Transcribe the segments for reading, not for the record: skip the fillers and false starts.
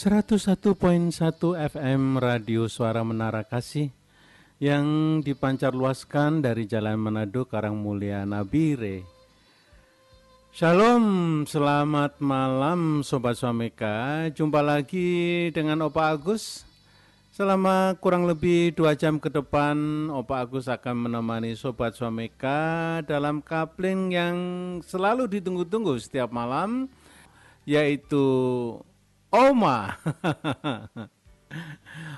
101.1 FM Radio Suara Menara Kasih yang dipancarluaskan dari Jalan Manado, Karangmulia, Nabire. Shalom, selamat malam Sobat Swameka. Jumpa lagi dengan Opa Agus. Selama kurang lebih 2 jam ke depan, Opa Agus akan menemani Sobat Swameka dalam kapling yang selalu ditunggu-tunggu setiap malam, yaitu Oma.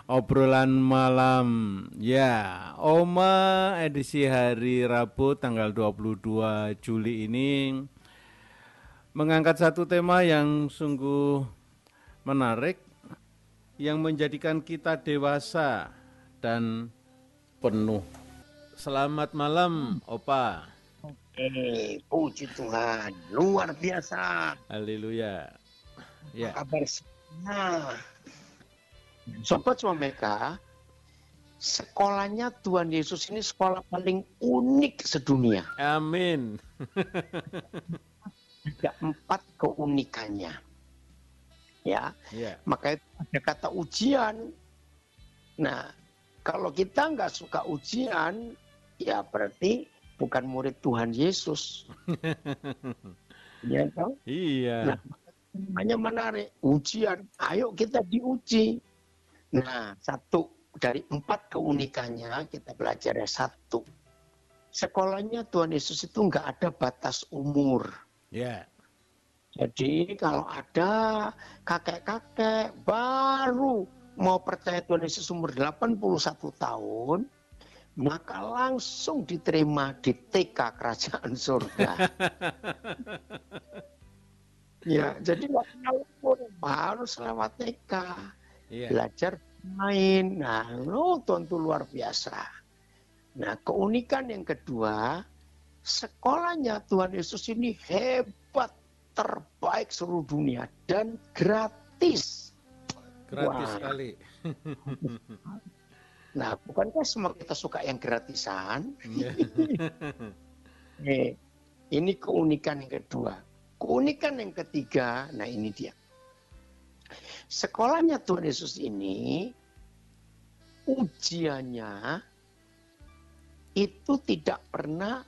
Obrolan malam. Ya, Oma edisi hari Rabu tanggal 22 Juli ini mengangkat satu tema yang sungguh menarik, yang menjadikan kita dewasa dan penuh. Selamat malam, Opa. Puji Tuhan, luar biasa. Haleluya. Ya. Kabar semua. Sobat Swameka, sekolahnya Tuhan Yesus ini sekolah paling unik sedunia. Amin. Ada 4 keunikannya. Ya. Maka itu ada kata ujian. Nah, kalau kita nggak suka ujian, ya berarti bukan murid Tuhan Yesus. Ya, toh? Iya. Nah, namanya menarik, ujian. Ayo kita diuji. Nah, 1 dari 4 keunikannya kita belajar. 1, sekolahnya Tuhan Yesus itu nggak ada batas umur. Ya. Jadi kalau ada kakek-kakek baru mau percaya Tuhan Yesus umur 81 tahun, maka langsung diterima di TK Kerajaan Surga. Ya, jadi harus lewat TK, belajar main. Nah, tentu luar biasa. Nah, keunikan yang kedua, sekolahnya Tuhan Yesus ini hebat, terbaik seluruh dunia dan gratis. Gratis sekali. Nah, bukankah semua kita suka yang gratisan? Ini keunikan yang kedua. Keunikan yang ketiga, nah ini dia. Sekolahnya Tuhan Yesus ini, ujiannya itu tidak pernah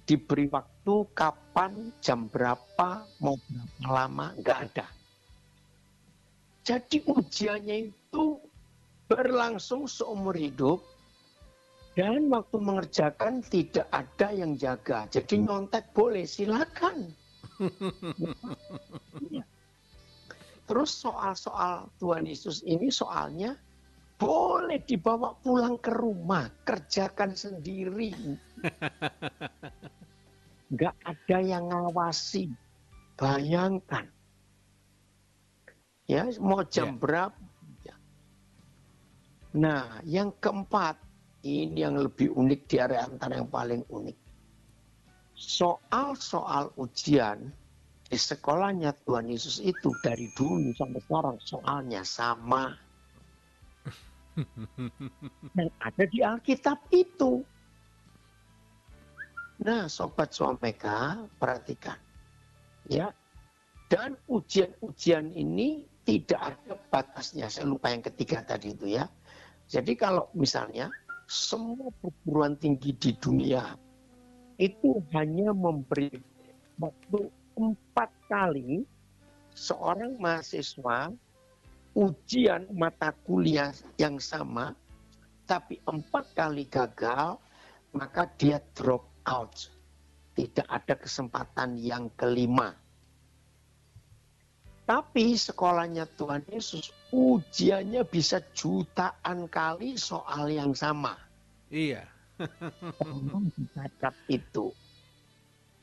diberi waktu kapan, jam berapa, mau berapa lama, nggak ada. Jadi ujiannya itu berlangsung seumur hidup, dan waktu mengerjakan tidak ada yang jaga. Jadi nyontek boleh, silakan. Terus soal-soal Tuhan Yesus ini soalnya boleh dibawa pulang ke rumah, kerjakan sendiri. Nggak ada yang ngawasi. Bayangkan. Ya, mau jam berapa. Nah, yang keempat, ini yang lebih unik di antara yang paling unik. Soal-soal ujian di sekolahnya Tuhan Yesus itu dari dulu sampai sekarang soalnya sama. Dan ada di Alkitab itu. Nah, Sobat Swameka, perhatikan. Ya. Dan ujian-ujian ini tidak ada batasnya. Saya lupa yang ketiga tadi itu ya. Jadi kalau misalnya semua perguruan tinggi di dunia itu hanya memberi waktu 4 kali seorang mahasiswa ujian mata kuliah yang sama, tapi 4 kali gagal, maka dia drop out. Tidak ada kesempatan yang kelima. Tapi sekolahnya Tuhan Yesus, ujiannya bisa jutaan kali soal yang sama. Iya. Itu.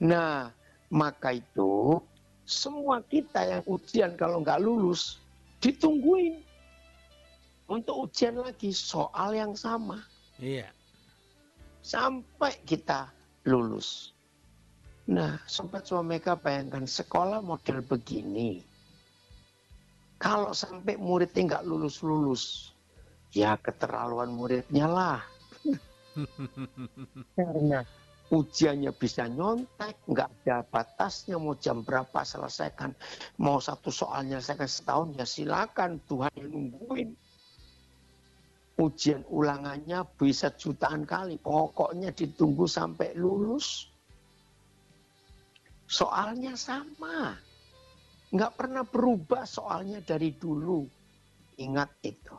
Nah, maka itu semua kita yang ujian kalau nggak lulus, ditungguin untuk ujian lagi soal yang sama. Iya. Sampai kita lulus. Nah, Sobat Swameka, bayangkan sekolah model begini. Kalau sampai muridnya nggak lulus-lulus, ya keterlaluan muridnya lah. Karena ujiannya bisa nyontek, nggak ada batasnya, mau jam berapa selesaikan, mau satu soal nyelesaikan setahun, ya silakan, Tuhan yang nungguin. Ujian ulangannya bisa jutaan kali, pokoknya ditunggu sampai lulus. Soalnya sama, nggak pernah berubah soalnya dari dulu. Ingat itu.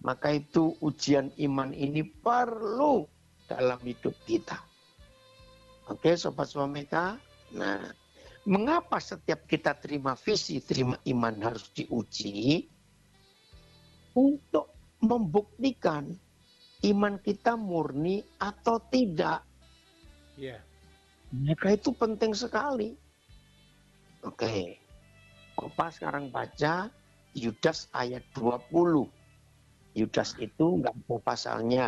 Maka itu ujian iman ini perlu dalam hidup kita. Oke, Sobat Swameka. Nah, mengapa setiap kita terima visi, terima iman harus diuji? Untuk membuktikan iman kita murni atau tidak. Ya. Maka itu penting sekali. Oke. Opa sekarang baca Yudas ayat 20. Yudas itu enggak ada pasalnya.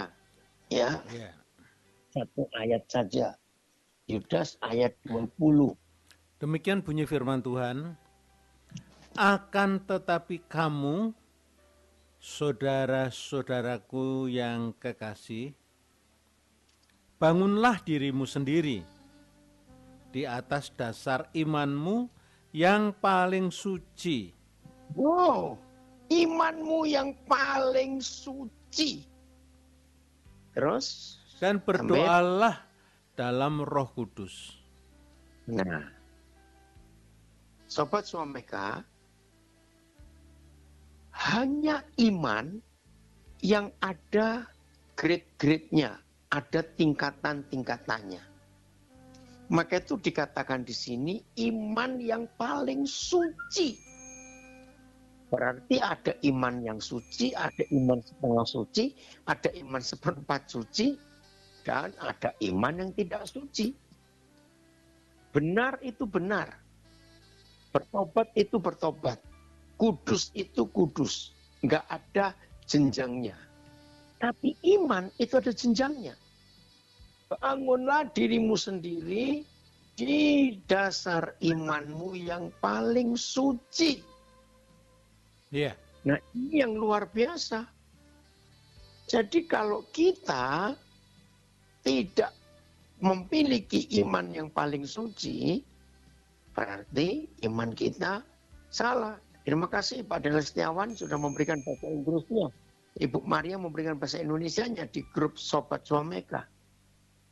Ya. Satu ayat saja. Yudas ayat 20. Demikian bunyi firman Tuhan. Akan tetapi kamu, saudara-saudaraku yang kekasih, bangunlah dirimu sendiri di atas dasar imanmu yang paling suci. Wow, imanmu yang paling suci. Terus? Dan berdoalah dalam Roh Kudus. Nah, Sobat Swameka, hanya iman yang ada grade-grade-nya, ada tingkatan-tingkatannya. Maka itu dikatakan di sini iman yang paling suci. Berarti ada iman yang suci, ada iman setengah suci, ada iman seperempat suci, dan ada iman yang tidak suci. Benar itu benar. Bertobat itu bertobat. Kudus itu kudus. Nggak ada jenjangnya. Tapi iman itu ada jenjangnya. Bangunlah dirimu sendiri di dasar imanmu yang paling suci. Iya. Nah, ini yang luar biasa. Jadi kalau kita tidak memiliki iman yang paling suci, berarti iman kita salah. Terima kasih Pak Daniel Setiawan sudah memberikan bahasa Inggrisnya. Ibu Maria memberikan bahasa Indonesianya di grup Sobat Swameka.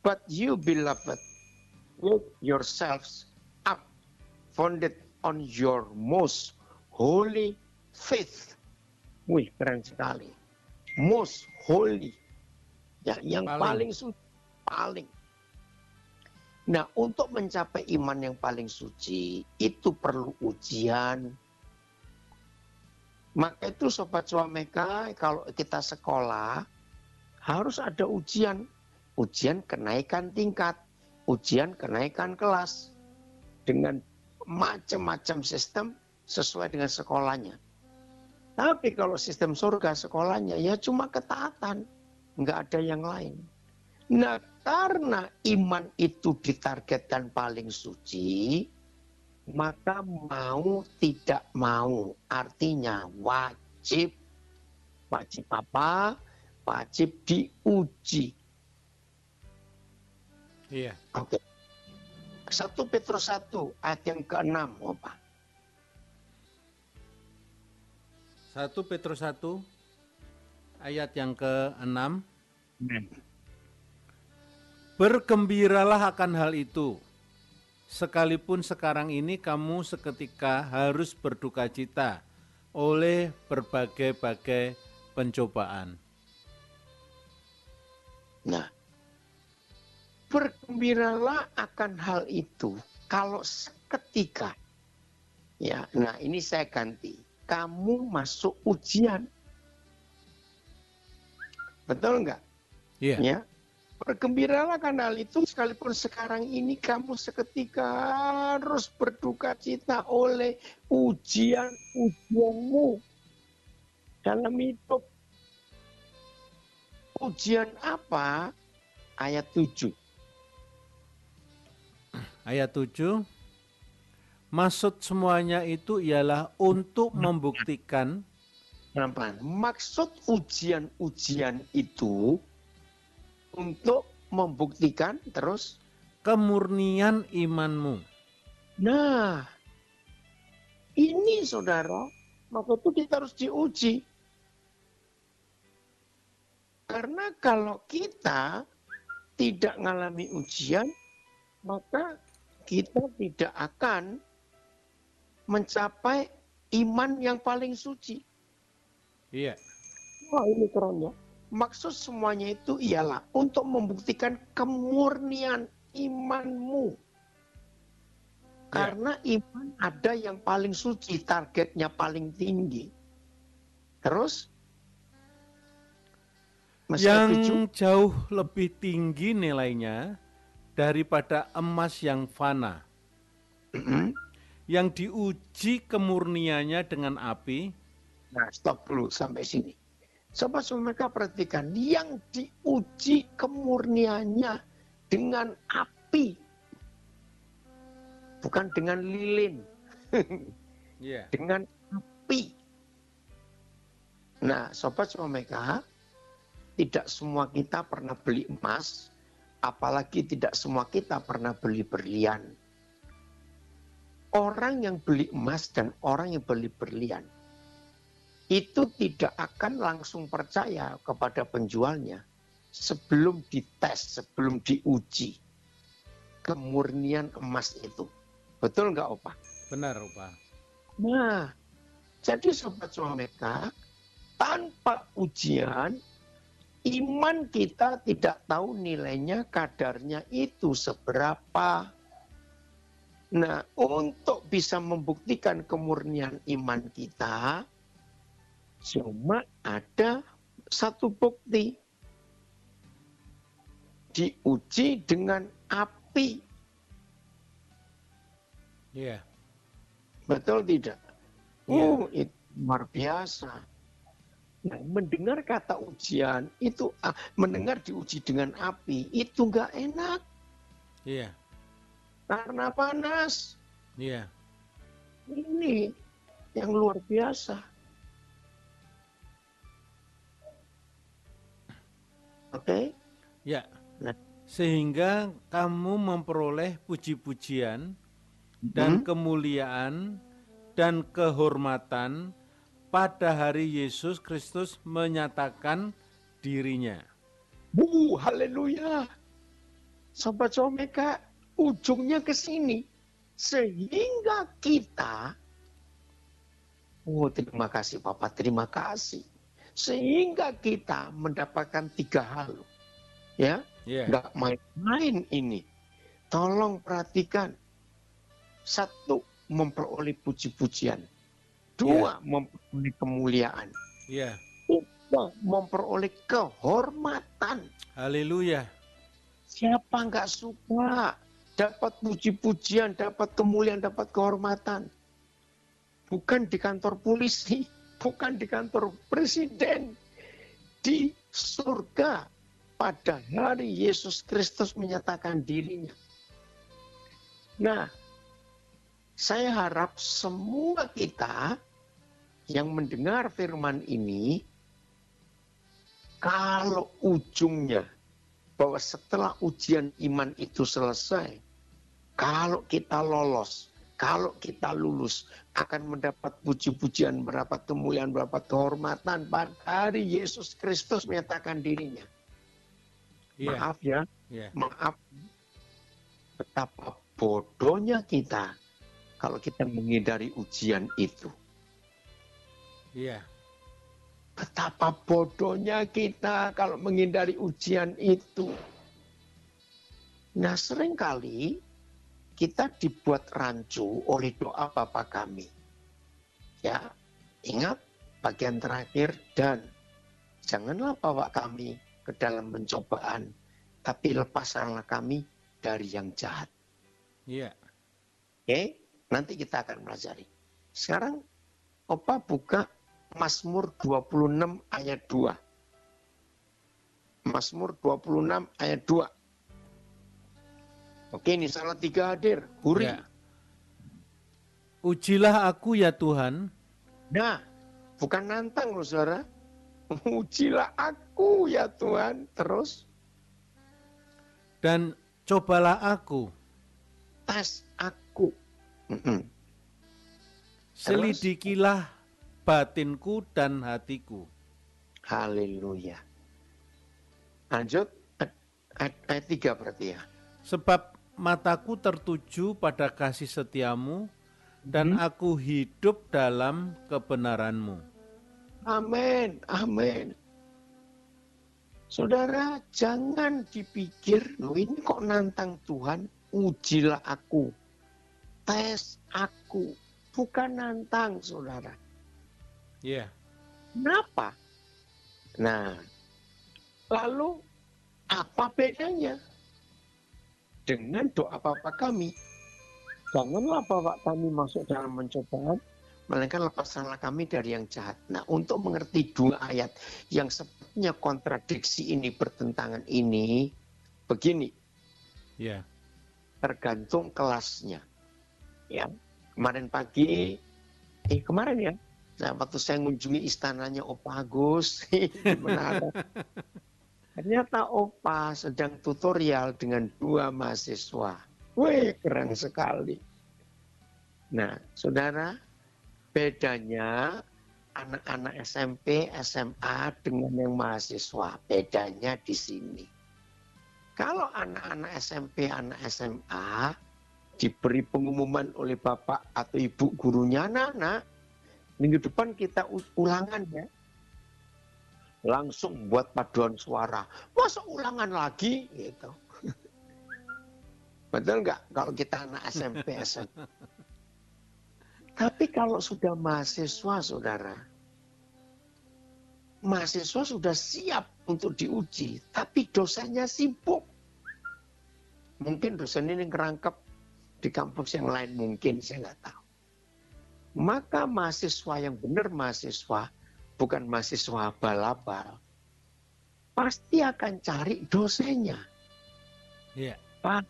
But you beloved, build yourselves up, founded on your most holy faith. Wih, keren sekali. Most holy. Ya, yang paling suci. Paling. Nah, untuk mencapai iman yang paling suci, itu perlu ujian. Maka itu Sobat Swameka, kalau kita sekolah, harus ada ujian. Ujian kenaikan tingkat, ujian kenaikan kelas. Dengan macam-macam sistem sesuai dengan sekolahnya. Tapi kalau sistem surga sekolahnya, ya cuma ketaatan. Nggak ada yang lain. Nah, karena iman itu ditargetkan paling suci, maka mau tidak mau, artinya wajib. Wajib apa? Wajib diuji. Iya. Oke. 1 Petrus 1 ayat yang ke-6, apa? 1 Petrus 1 ayat yang ke-6. Bergembiralah akan hal itu, sekalipun sekarang ini kamu seketika harus berduka cita oleh berbagai-bagai pencobaan. Nah, bergembiralah akan hal itu kalau seketika. Ya, nah ini saya ganti. Kamu masuk ujian. Betul enggak? Iya. Ya. Bergembiralah karena hal itu sekalipun sekarang ini kamu seketika harus berduka cita oleh ujian-ujianmu dalam hidup. Ujian apa? Ayat 7. Ayat 7. Maksud semuanya itu ialah untuk membuktikan. Maksud ujian-ujian itu untuk membuktikan terus. kemurnian imanmu. Nah, ini saudara, maka itu kita harus diuji. Karena kalau kita tidak mengalami ujian, maka kita tidak akan mencapai iman yang paling suci. Iya. Wah, ini keren ya. Maksud semuanya itu ialah untuk membuktikan kemurnian imanmu. Karena iman ada yang paling suci, targetnya paling tinggi. Terus? Masih Yang setuju? jauh lebih tinggi nilainya daripada emas yang fana. Yang diuji kemurniannya dengan api. Nah, stop dulu sampai sini. Sobat-sobat mereka perhatikan, yang diuji kemurniannya dengan api, bukan dengan lilin, dengan api. Nah, sobat-sobat mereka, tidak semua kita pernah beli emas, apalagi tidak semua kita pernah beli berlian. Orang yang beli emas dan orang yang beli berlian, itu tidak akan langsung percaya kepada penjualnya sebelum dites, sebelum diuji kemurnian emas itu. Betul nggak, Opa? Benar, Opa. Nah, jadi sobat-sobat mereka, tanpa ujian, iman kita tidak tahu nilainya, kadarnya itu seberapa. Nah, untuk bisa membuktikan kemurnian iman kita, cuma ada satu bukti. Diuji dengan api. Iya. Betul tidak? Iya. Itu luar biasa. Nah, mendengar kata ujian, itu mendengar diuji dengan api, itu nggak enak. Iya. Karena panas. Iya. Ini yang luar biasa. Oke? Ya. Nah. Sehingga kamu memperoleh puji-pujian dan kemuliaan dan kehormatan pada hari Yesus Kristus menyatakan dirinya. Haleluya. Sobat-sobat mereka, ujungnya ke sini. Sehingga kita, terima kasih Bapak, terima kasih. Sehingga kita mendapatkan 3 hal. Ya, nggak main-main ini. Tolong perhatikan. 1, memperoleh puji-pujian. 2, memperoleh kemuliaan. 3, memperoleh kehormatan. Haleluya. Siapa nggak suka dapat puji-pujian, dapat kemuliaan, dapat kehormatan? Bukan di kantor polisi, bukan di kantor presiden. Di surga pada hari Yesus Kristus menyatakan dirinya. Nah, saya harap semua kita yang mendengar firman ini, kalau ujungnya, bahwa setelah ujian iman itu selesai, kalau kita lolos, kalau kita lulus, akan mendapat puji-pujian, mendapat kemuliaan, mendapat kehormatan pada hari Yesus Kristus menyatakan dirinya. Maaf ya, maaf. Betapa bodohnya kita kalau kita menghindari ujian itu. Iya. Betapa bodohnya kita kalau menghindari ujian itu. Nah, seringkali kita dibuat rancu oleh doa Bapa kami. Ya, ingat bagian terakhir, dan janganlah bawa kami ke dalam pencobaan, tapi lepaskanlah kami dari yang jahat. Iya. Oke, nanti kita akan pelajari. Sekarang Opa buka Mazmur 26 ayat 2. Mazmur 26 ayat 2. Oke, ini salah 3 hadir. Huri. Ya. Ujilah aku ya Tuhan. Nah, bukan nantang loh saudara. Ujilah aku ya Tuhan. Terus? Dan cobalah aku, tes aku. selidikilah batinku dan hatiku. Haleluya. Lanjut, ayat 3 berarti ya. Sebab mataku tertuju pada kasih setiamu, dan aku hidup dalam kebenaranmu. Amin, amin. Saudara, jangan dipikir, loh ini kok nantang Tuhan, ujilah aku, tes aku. Bukan nantang, saudara. Iya. Kenapa? Nah, lalu apa bedanya dengan doa Bapa kami? Janganlah Bapa kami masuk dalam pencobaan, melainkan lepaskanlah kami dari yang jahat. Nah, untuk mengerti dua ayat yang sepertinya kontradiksi ini, bertentangan ini, begini. Iya. Tergantung kelasnya. Ya, kemarin pagi, kemarin ya, nah, waktu saya mengunjungi istananya Opa Agus di Menara, ternyata Opa sedang tutorial dengan 2 mahasiswa. Wih, keren sekali. Nah, saudara, bedanya anak-anak SMP, SMA dengan yang mahasiswa, bedanya di sini. Kalau anak-anak SMP, anak SMA diberi pengumuman oleh bapak atau ibu gurunya, anak-anak, minggu depan kita ulangan ya. Langsung buat paduan suara. Masa ulangan lagi? Gitu. Betul nggak kalau kita anak SMP, SMA? Tapi kalau sudah mahasiswa, saudara, mahasiswa sudah siap untuk diuji, tapi dosennya sibuk. Mungkin dosen ini ngerangkep di kampus yang lain, mungkin saya nggak tahu. Maka mahasiswa yang benar mahasiswa, bukan mahasiswa abal-abal, pasti akan cari dosennya. Iya. Pak,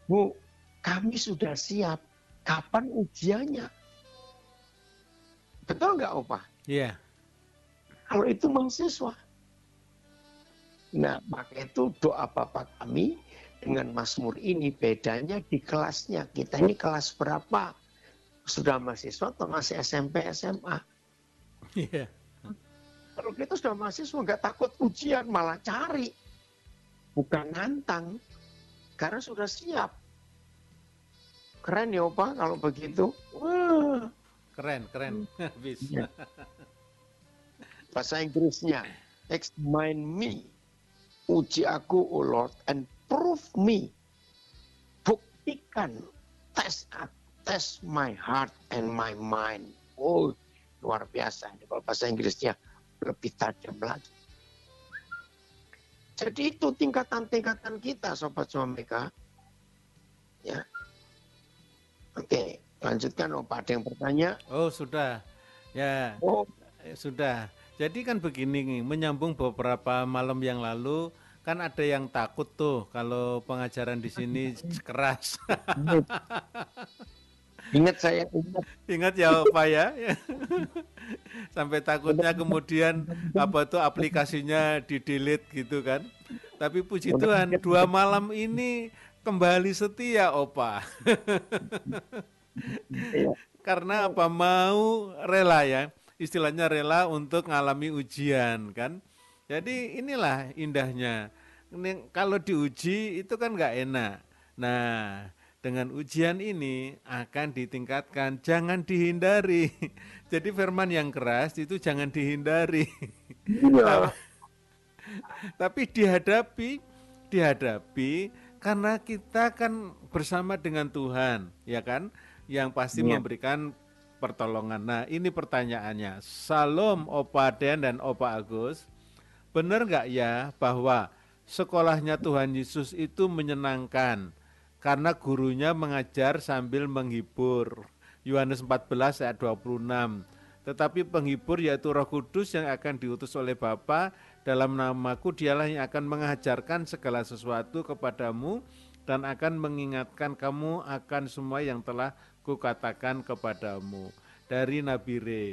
Bu, kami sudah siap. Kapan ujiannya? Betul nggak, Opa? Iya. Kalau itu mahasiswa. Nah, maka itu doa Bapa kami dengan Mazmur ini bedanya di kelasnya. Kita ini kelas berapa? Sudah mahasiswa atau masih SMP, SMA? Iya. Kalau kita sudah mahasiswa nggak takut ujian, malah cari. Bukan nantang. Karena sudah siap. Keren ya Opa kalau begitu. Wah. Keren. Bisa. Bahasa Inggrisnya, examine me. Uji aku, O Lord, and prove me. Buktikan, test my heart and my mind. Oh, luar biasa. Kalau bahasa Inggrisnya lebih tajam lagi. Jadi itu tingkatan-tingkatan kita, Sobat Suameka. Ya. Oke, lanjutkan Opa. Ada yang bertanya? Oh, sudah. Ya. Oh, sudah. Jadi kan begini nih, menyambung beberapa malam yang lalu, kan ada yang takut tuh kalau pengajaran di sini keras. Ingat saya, ingat. Ingat ya Pak ya. Sampai takutnya kemudian apa tuh aplikasinya di-delete gitu kan. Tapi puji Tuhan, 2 malam ini kembali setia Opa. Karena apa, mau rela ya, istilahnya rela untuk ngalami ujian kan. Jadi inilah indahnya. Kalau diuji itu kan nggak enak. Nah, dengan ujian ini akan ditingkatkan, jangan dihindari. Jadi firman yang keras itu jangan dihindari. Tapi dihadapi karena kita kan bersama dengan Tuhan, ya kan? Yang pasti memberikan pertolongan. Nah, ini pertanyaannya. Salam Opa Den dan Opa Agus. Benar nggak ya bahwa sekolahnya Tuhan Yesus itu menyenangkan karena gurunya mengajar sambil menghibur. Yohanes 14 ayat 26. Tetapi penghibur yaitu Roh Kudus yang akan diutus oleh Bapa dalam namaku, dialah yang akan mengajarkan segala sesuatu kepadamu dan akan mengingatkan kamu akan semua yang telah kukatakan kepadamu. Dari Nabi Re.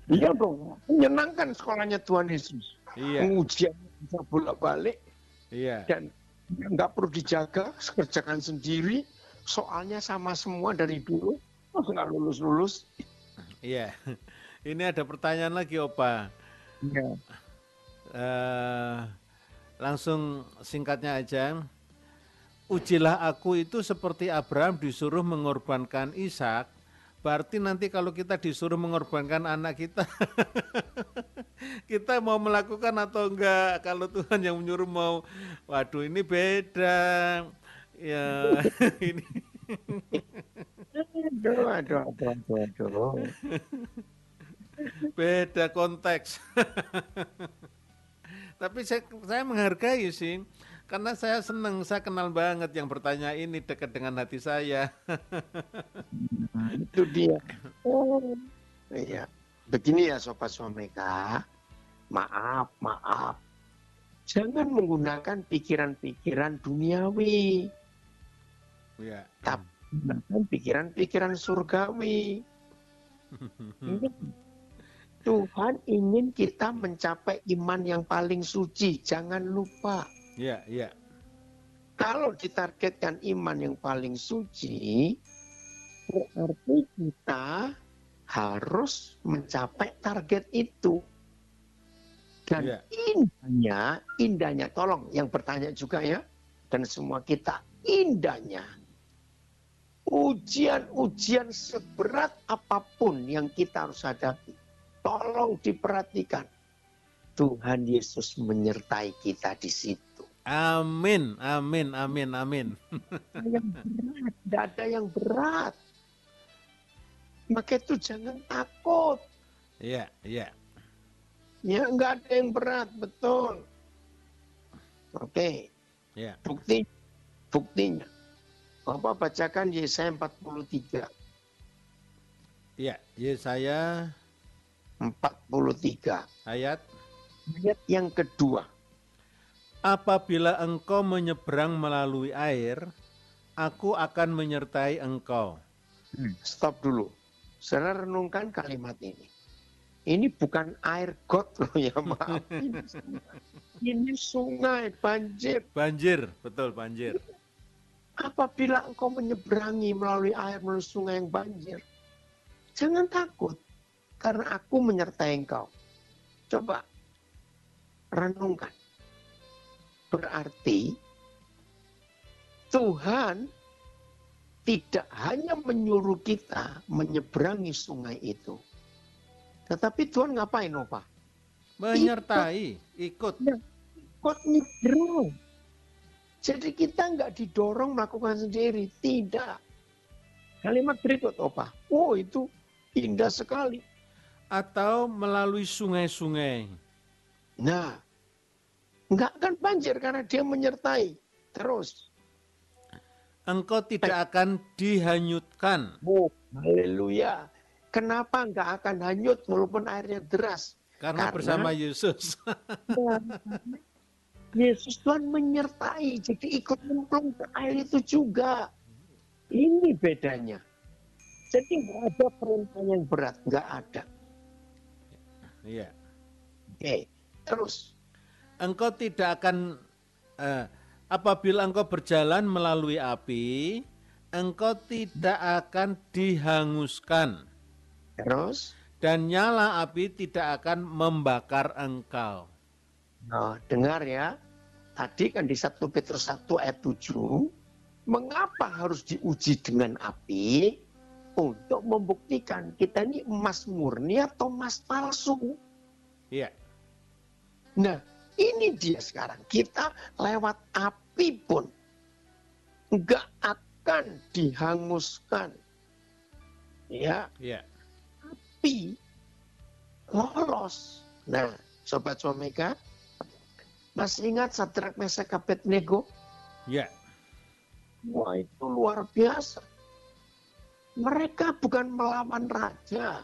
Iya dong, menyenangkan sekolahnya Tuhan Yesus. Iya. Ujian bisa bolak-balik, Iya. Dan nggak perlu dijaga, kerjakan sendiri, soalnya sama semua dari dulu, nggak lulus-lulus. Iya. Ini ada pertanyaan lagi, Opa. Ya. Eh, langsung singkatnya aja. Ujilah aku itu seperti Abraham disuruh mengorbankan Ishak. Berarti nanti kalau kita disuruh mengorbankan anak kita, kita mau melakukan atau enggak? Kalau Tuhan yang menyuruh mau, waduh ini beda. Ya, ini Aduh. beda konteks. Tapi saya menghargai sih, karena saya senang, saya kenal banget yang bertanya ini dekat dengan hati saya. Nah, itu dia. Oh, iya. Begini ya Sobat Suameka, maaf. Jangan menggunakan pikiran-pikiran duniawi, Ya. tapi gunakan pikiran-pikiran surgawi. Ini Tuhan ingin kita mencapai iman yang paling suci, jangan lupa. Ya. Kalau ditargetkan iman yang paling suci, berarti kita harus mencapai target itu. Dan Ya. indahnya, tolong yang bertanya juga ya, dan semua kita, indahnya. Ujian-ujian seberat apapun yang kita harus hadapi, tolong diperhatikan. Tuhan Yesus menyertai kita di situ. Amin. Tidak ada yang berat. Maka itu jangan takut. Iya. Ya, nggak ada yang berat, betul. Oke. Ya. Buktinya. Bapak bacakan Yesaya 43. Iya, Yesaya 43. ayat, Ayat yang kedua. apabila engkau menyeberang melalui air, aku akan menyertai engkau. Stop dulu. Saudara renungkan kalimat ini. Ini bukan air got loh ya, maaf. Ini sungai, banjir. Banjir, betul banjir. Apabila engkau menyeberangi melalui air, melalui sungai yang banjir, jangan takut, karena aku menyertai engkau. Coba renungkan. Berarti Tuhan tidak hanya menyuruh kita menyeberangi sungai itu, tetapi Tuhan ngapain, Opa? Menyertai, ikut. Ikut nyebrang. Jadi kita nggak didorong melakukan sendiri, tidak. Kalimat berikut, Opa. Oh, itu indah sekali. Atau melalui sungai-sungai. Nah, nggak akan banjir karena dia menyertai. Terus. Engkau tidak akan dihanyutkan. Oh, haleluya. Kenapa nggak akan hanyut walaupun airnya deras? Karena bersama Yesus. Yesus Tuhan menyertai, jadi ikut nyemplung ke air itu juga. Ini bedanya. Jadi nggak ada perintah yang berat, nggak ada. Iya. Oke, terus. Engkau tidak akan, apabila engkau berjalan melalui api, engkau tidak akan dihanguskan. Terus. Dan nyala api tidak akan membakar engkau. Nah, dengar ya. Tadi kan di 1 Petrus 1 ayat 7, mengapa harus diuji dengan api? Untuk membuktikan kita ini emas murni atau emas palsu. Iya. Nah, ini dia sekarang. Kita lewat api pun nggak akan dihanguskan. Ya. Iya. Api lolos. Nah, Sobat Suameka, masih ingat Sadrak, Mesak, Abednego? Iya. Wah, itu luar biasa. Mereka bukan melawan raja,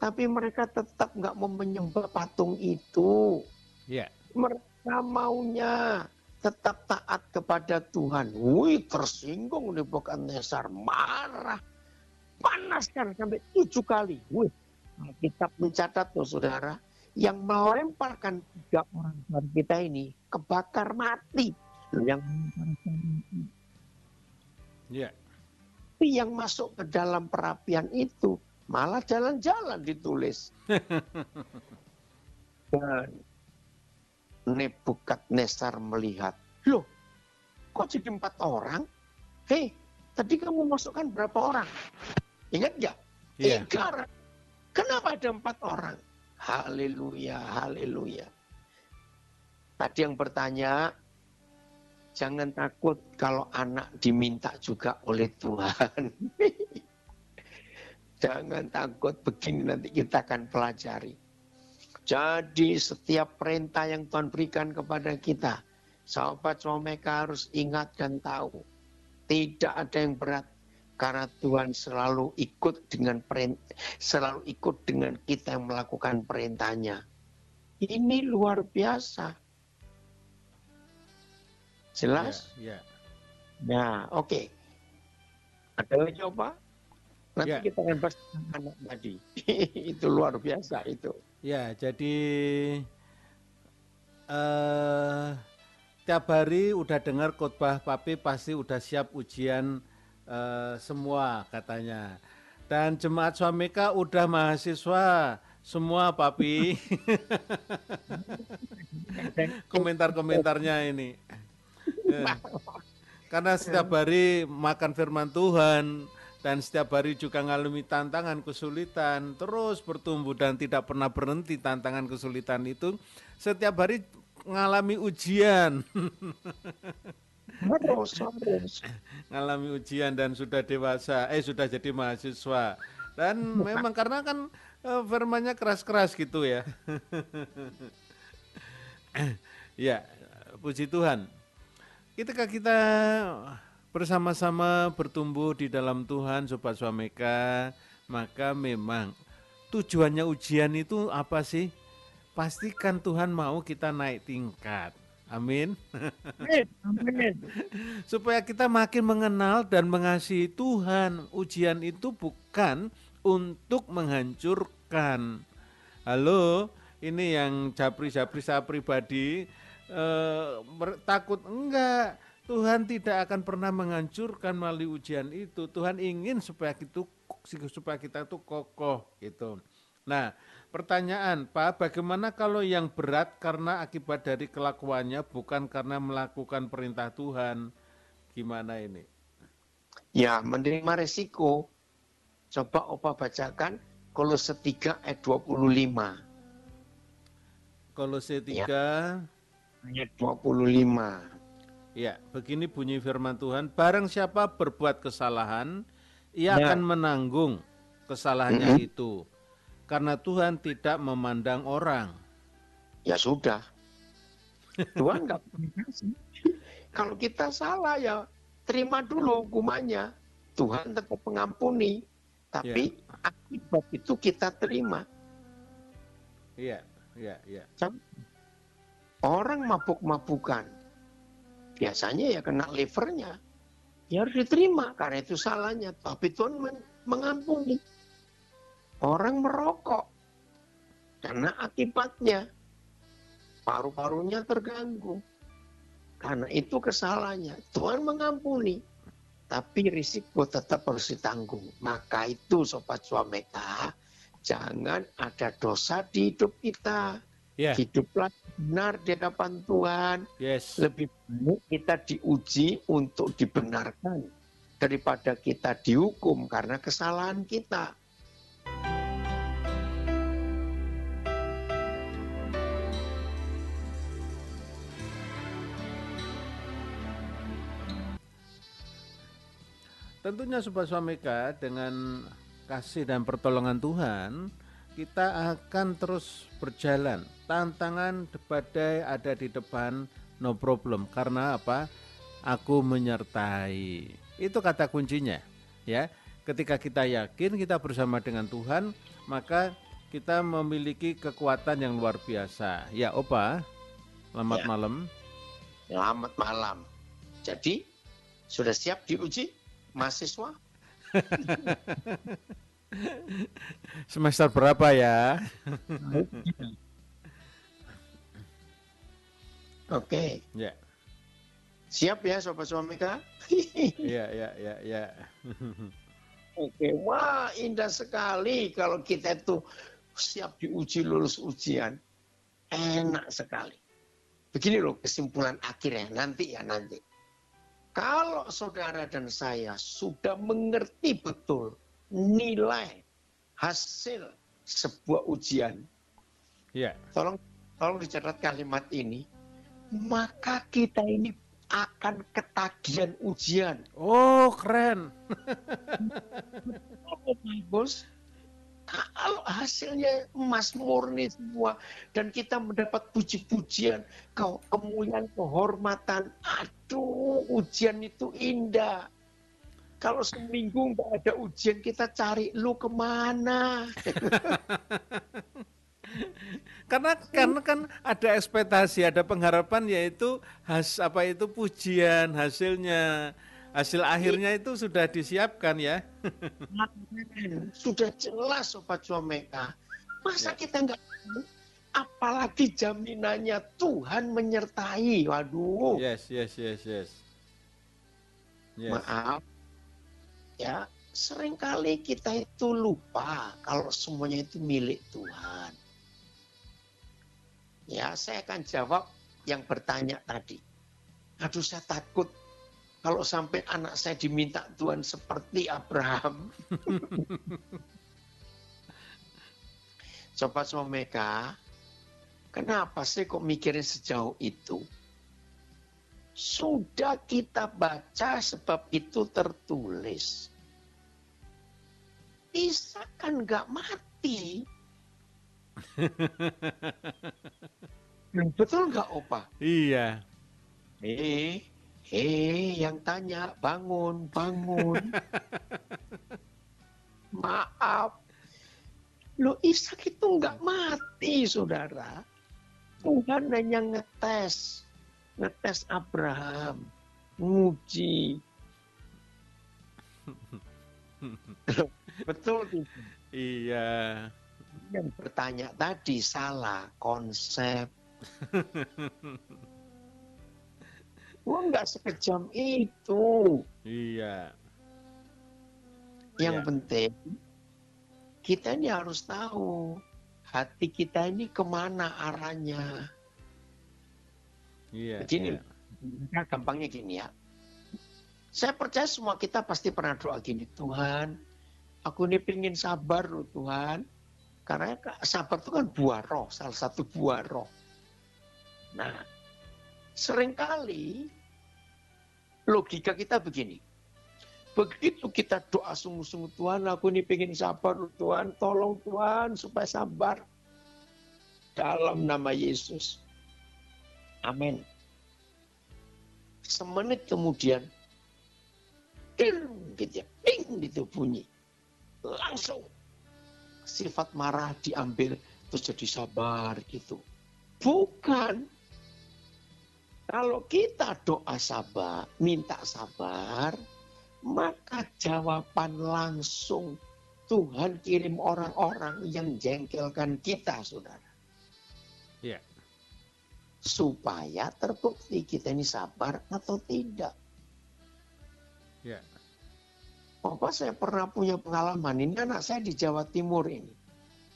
tapi mereka tetap nggak mau menyembah patung itu. Iya. Mereka maunya tetap taat kepada Tuhan. Wih, tersinggung Nebukadnezar, marah, panaskan sampai 7 kali. Wih, Alkitab mencatat loh saudara, yang melemparkan 3 orang Tuhan kita ini kebakar mati. Yang Ya. Tapi yang masuk ke dalam perapian itu malah jalan-jalan ditulis. Dan Nebukadnezar melihat, loh kok jadi 4 orang? Hei, tadi kamu masukkan berapa orang? Ingat nggak? Iya. 3. Kenapa ada 4 orang? Haleluya, haleluya. Tadi yang bertanya, jangan takut kalau anak diminta juga oleh Tuhan. Jangan takut, begini nanti kita akan pelajari. Jadi setiap perintah yang Tuhan berikan kepada kita, sahabat Swameka harus ingat dan tahu. Tidak ada yang berat karena Tuhan selalu ikut dengan kita yang melakukan perintahnya. Ini luar biasa. Jelas? Ya. Nah, oke. Ada yang coba? Nanti Ya. kita akan bahas anak tadi. Itu luar biasa itu. Ya, jadi tiap hari udah dengar khotbah Papi pasti udah siap ujian semua katanya. Dan jemaat Swameka udah mahasiswa semua Papi. Komentar-komentarnya ini. Karena setiap hari makan firman Tuhan dan setiap hari juga ngalami tantangan, kesulitan, terus bertumbuh dan tidak pernah berhenti tantangan kesulitan itu. Setiap hari ngalami ujian. Ngalami ujian dan sudah dewasa, sudah jadi mahasiswa. Dan memang karena kan firmannya keras-keras gitu ya. Ya, puji Tuhan. Ketika kita bersama-sama bertumbuh di dalam Tuhan, Sobat Swameka, maka memang tujuannya ujian itu apa sih? Pastikan Tuhan mau kita naik tingkat. Amin. Amin. Supaya kita makin mengenal dan mengasihi Tuhan. Ujian itu bukan untuk menghancurkan. Halo, ini yang japri-japri saya pribadi takut enggak. Tuhan tidak akan pernah menghancurkan melalui ujian itu. Tuhan ingin supaya kita itu kokoh gitu. Nah, pertanyaan, Pak, bagaimana kalau yang berat karena akibat dari kelakuannya bukan karena melakukan perintah Tuhan? Gimana ini? Ya, menerima resiko. Coba Opa bacakan Kolose 3 ayat 25. Kolose 3 ayat 25. Ya, begini bunyi firman Tuhan, barang siapa berbuat kesalahan, ia akan menanggung kesalahannya itu. Karena Tuhan tidak memandang orang. Ya sudah. Tuhan nggak kasih. Kalau kita salah ya terima dulu hukumannya. Tuhan tetap mengampuni. Tapi akibat itu kita terima. Iya. Orang mabuk-mabukan. Biasanya ya kena livernya. Ya harus diterima karena itu salahnya. Tapi Tuhan mengampuni. Orang merokok. Karena akibatnya paru-parunya terganggu. Karena itu kesalahannya. Tuhan mengampuni. Tapi risiko tetap harus ditanggung. Maka itu Sobat Swameka, jangan ada dosa di hidup kita. Hiduplah benar di hadapan Tuhan. Lebih baik kita diuji untuk dibenarkan daripada kita dihukum karena kesalahan kita. Tentunya Sobat Swameka, dengan kasih dan pertolongan Tuhan, kita akan terus berjalan. Tantangan badai ada di depan, no problem. Karena apa? Aku menyertai. Itu kata kuncinya. Ya, ketika kita yakin kita bersama dengan Tuhan, maka kita memiliki kekuatan yang luar biasa. Ya, Opa. Selamat malam. Selamat malam. Jadi, sudah siap diuji, mahasiswa? Semester berapa ya? Oke, Ya. siap ya Sobat Suamika? Iya, iya, iya, iya. Oke, wah indah sekali kalau kita itu siap diuji lulus ujian. Enak sekali. Begini loh kesimpulan akhirnya nanti. Kalau saudara dan saya sudah mengerti betul nilai hasil sebuah ujian, Iya. tolong dicatat kalimat ini, maka kita ini akan ketagihan ujian. Oh, keren. Oh my bos, kalau hasilnya emas murni semua dan kita mendapat puji-pujian, kemuliaan, kehormatan, aduh ujian itu indah. Kalau seminggu nggak ada ujian kita cari lu kemana? Karena kan ada ekspektasi, ada pengharapan yaitu pujian hasilnya. Hasil akhirnya itu sudah disiapkan ya. Sudah jelas Sobat Suameka. Masa Ya. kita nggak tahu? Apalagi jaminannya Tuhan menyertai. Waduh. Yes. Maaf. Ya, seringkali kita itu lupa kalau semuanya itu milik Tuhan. Ya, saya akan jawab yang bertanya tadi. Aduh, saya takut kalau sampai anak saya diminta Tuhan seperti Abraham. Sobat Suameka, kenapa sih kok mikirin sejauh itu? Sudah kita baca sebab itu tertulis. Isa kan nggak mati. Betul nggak Opa? Iya. Yang tanya, bangun. Maaf. Loh Ishak itu nggak mati, saudara. Tuhan hanya ngetes Abraham, nguji. Betul tidak? Iya. Yang bertanya tadi salah konsep. Wah nggak sekejam itu. Iya. Yang penting kita ini harus tahu hati kita ini kemana arahnya. Iya. Begini, gampangnya gini ya. Saya percaya semua kita pasti pernah doa gini, Tuhan, aku ini pengen sabar loh Tuhan. Karena sabar itu kan buah roh, salah satu buah roh. Nah, seringkali logika kita begini. Begitu kita doa sungguh-sungguh, Tuhan aku ini pengen sabar loh Tuhan, tolong Tuhan supaya sabar. Dalam nama Yesus. Amin. Semenit kemudian, gitu ya, ping gitu bunyi. Langsung sifat marah diambil terus jadi sabar gitu. Bukan. Kalau kita doa sabar, minta sabar, maka jawaban langsung Tuhan kirim orang-orang yang jengkelkan kita, saudara. Iya. Supaya terbukti kita ini sabar atau tidak. Iya. Bapak saya pernah punya pengalaman, ini anak saya di Jawa Timur ini.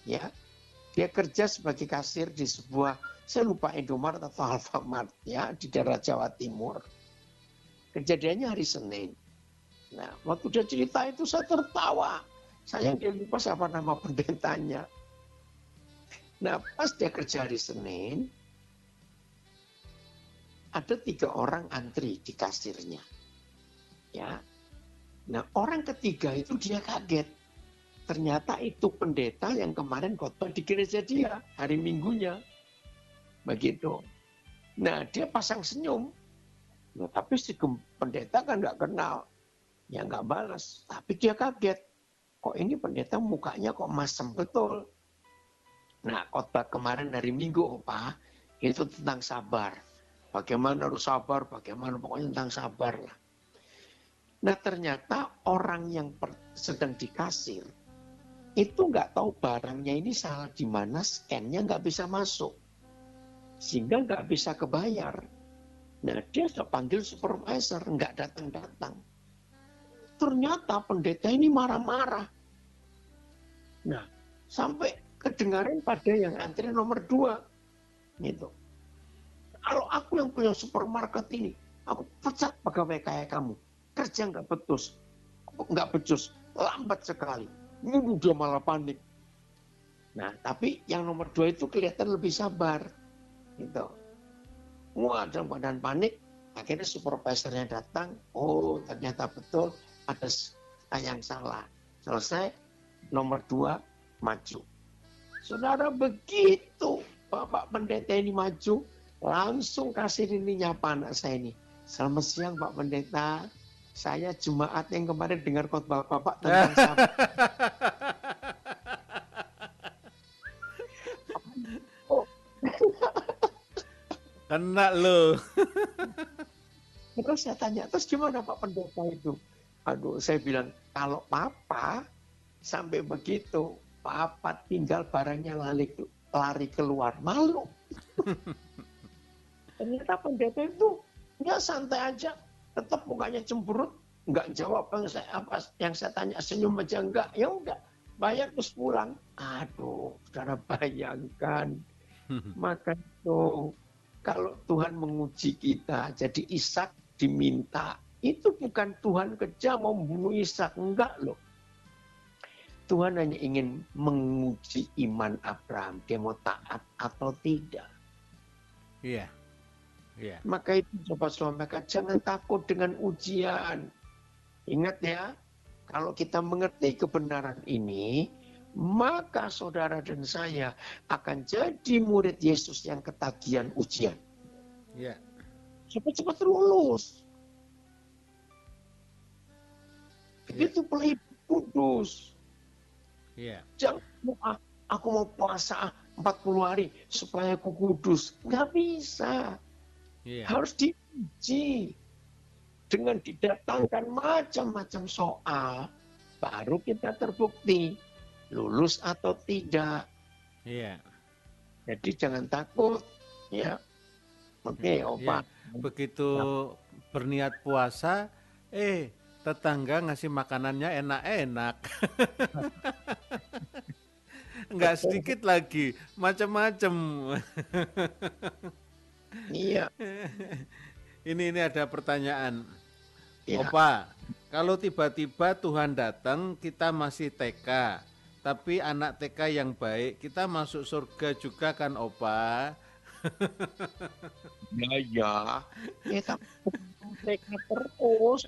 Ya, dia kerja sebagai kasir di sebuah, saya lupa Indomaret atau Alfamart ya, di daerah Jawa Timur. Kejadiannya hari Senin. Nah, waktu dia cerita itu saya tertawa. Saya dia lupa siapa nama pendetanya. Nah, pas dia kerja hari Senin, ada 3 orang antri di kasirnya. Ya. Nah, orang ketiga itu dia kaget. Ternyata itu pendeta yang kemarin khotbah di gereja dia hari Minggunya. Begitu. Nah, dia pasang senyum. Nah, tapi si pendeta kan nggak kenal. Ya nggak balas. Tapi dia kaget. Kok ini pendeta mukanya kok masem betul. Nah, khotbah kemarin hari Minggu, Pak, itu tentang sabar. Bagaimana harus sabar, bagaimana pokoknya tentang sabar lah. Nah, ternyata orang yang sedang di kasir itu nggak tahu barangnya ini salah di mana, scan-nya nggak bisa masuk. sehingga nggak bisa kebayar. Nah, dia sudah panggil supervisor, nggak datang-datang. Ternyata pendeta ini marah-marah. Nah, sampai kedengaran pada yang antri nomor 2. Gitu. Kalau aku yang punya supermarket ini, aku pecat pegawai kayak kamu. Kerja nggak becus, lambat sekali. Dia malah panik. Nah, tapi yang nomor 2 itu kelihatan lebih sabar. Gitu. Wah, dalam keadaan panik, akhirnya supervisornya datang. Oh, ternyata betul ada yang salah. Selesai, nomor 2 maju. Saudara, begitu Bapak Pendeta ini maju, langsung kasih ini nyapa anak saya ini. Selamat siang Pak Pendeta, saya Jumat yang kemarin dengar khotbah Bapak tentang sabar. Oh. Kena lo. Terus saya tanya, terus gimana Pak Pendeta itu? Aduh, saya bilang, kalau Papa sampai begitu, Papa tinggal barangnya lari keluar, malu. Ternyata pendeta itu ya santai aja, tetap mukanya cemberut, nggak jawab yang saya tanya, senyum aja enggak, ya udah, bayar terus pulang. Aduh, saudara bayangkan, maka itu kalau Tuhan menguji kita, jadi Ishak diminta, itu bukan Tuhan kejam mau membunuh Ishak, enggak loh. Tuhan hanya ingin menguji iman Abraham, dia mau taat atau tidak. Iya. Yeah. Maka itu Sobat Selamat, jangan takut dengan ujian. Ingat ya, kalau kita mengerti kebenaran ini, maka saudara dan saya akan jadi murid Yesus yang ketagihan ujian. Iya. Yeah. Cepat-cepat lulus. Begitu pelayanan kudus. Iya. Jangan aku mau puasa 40 hari supaya aku kudus. Nggak bisa. Yeah. Harus diuji. Dengan didatangkan macam-macam soal, baru kita terbukti lulus atau tidak. Iya. Jadi jangan takut. Ya. Oke, Opa. Begitu berniat puasa, tetangga ngasih makanannya enak-enak. Enggak sedikit lagi, macam-macam. Iya. Ini ada pertanyaan. Ya. Opa, kalau tiba-tiba Tuhan datang, kita masih TK, tapi anak TK yang baik, kita masuk surga juga kan, Opa? Ya. Kita TK terus,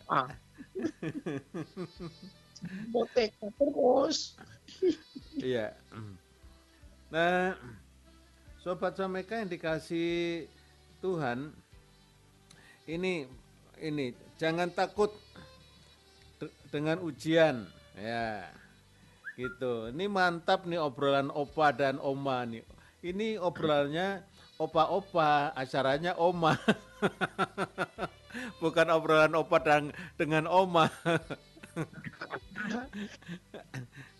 mau TK terus. Iya. Nah, Sobat Sameka yang dikasih Tuhan, ini jangan takut dengan ujian, ya, gitu. Ini mantap nih obrolan Opa dan Oma nih. Ini obrolannya Opa-opa, acaranya Oma. Bukan obrolan Opa dengan Oma.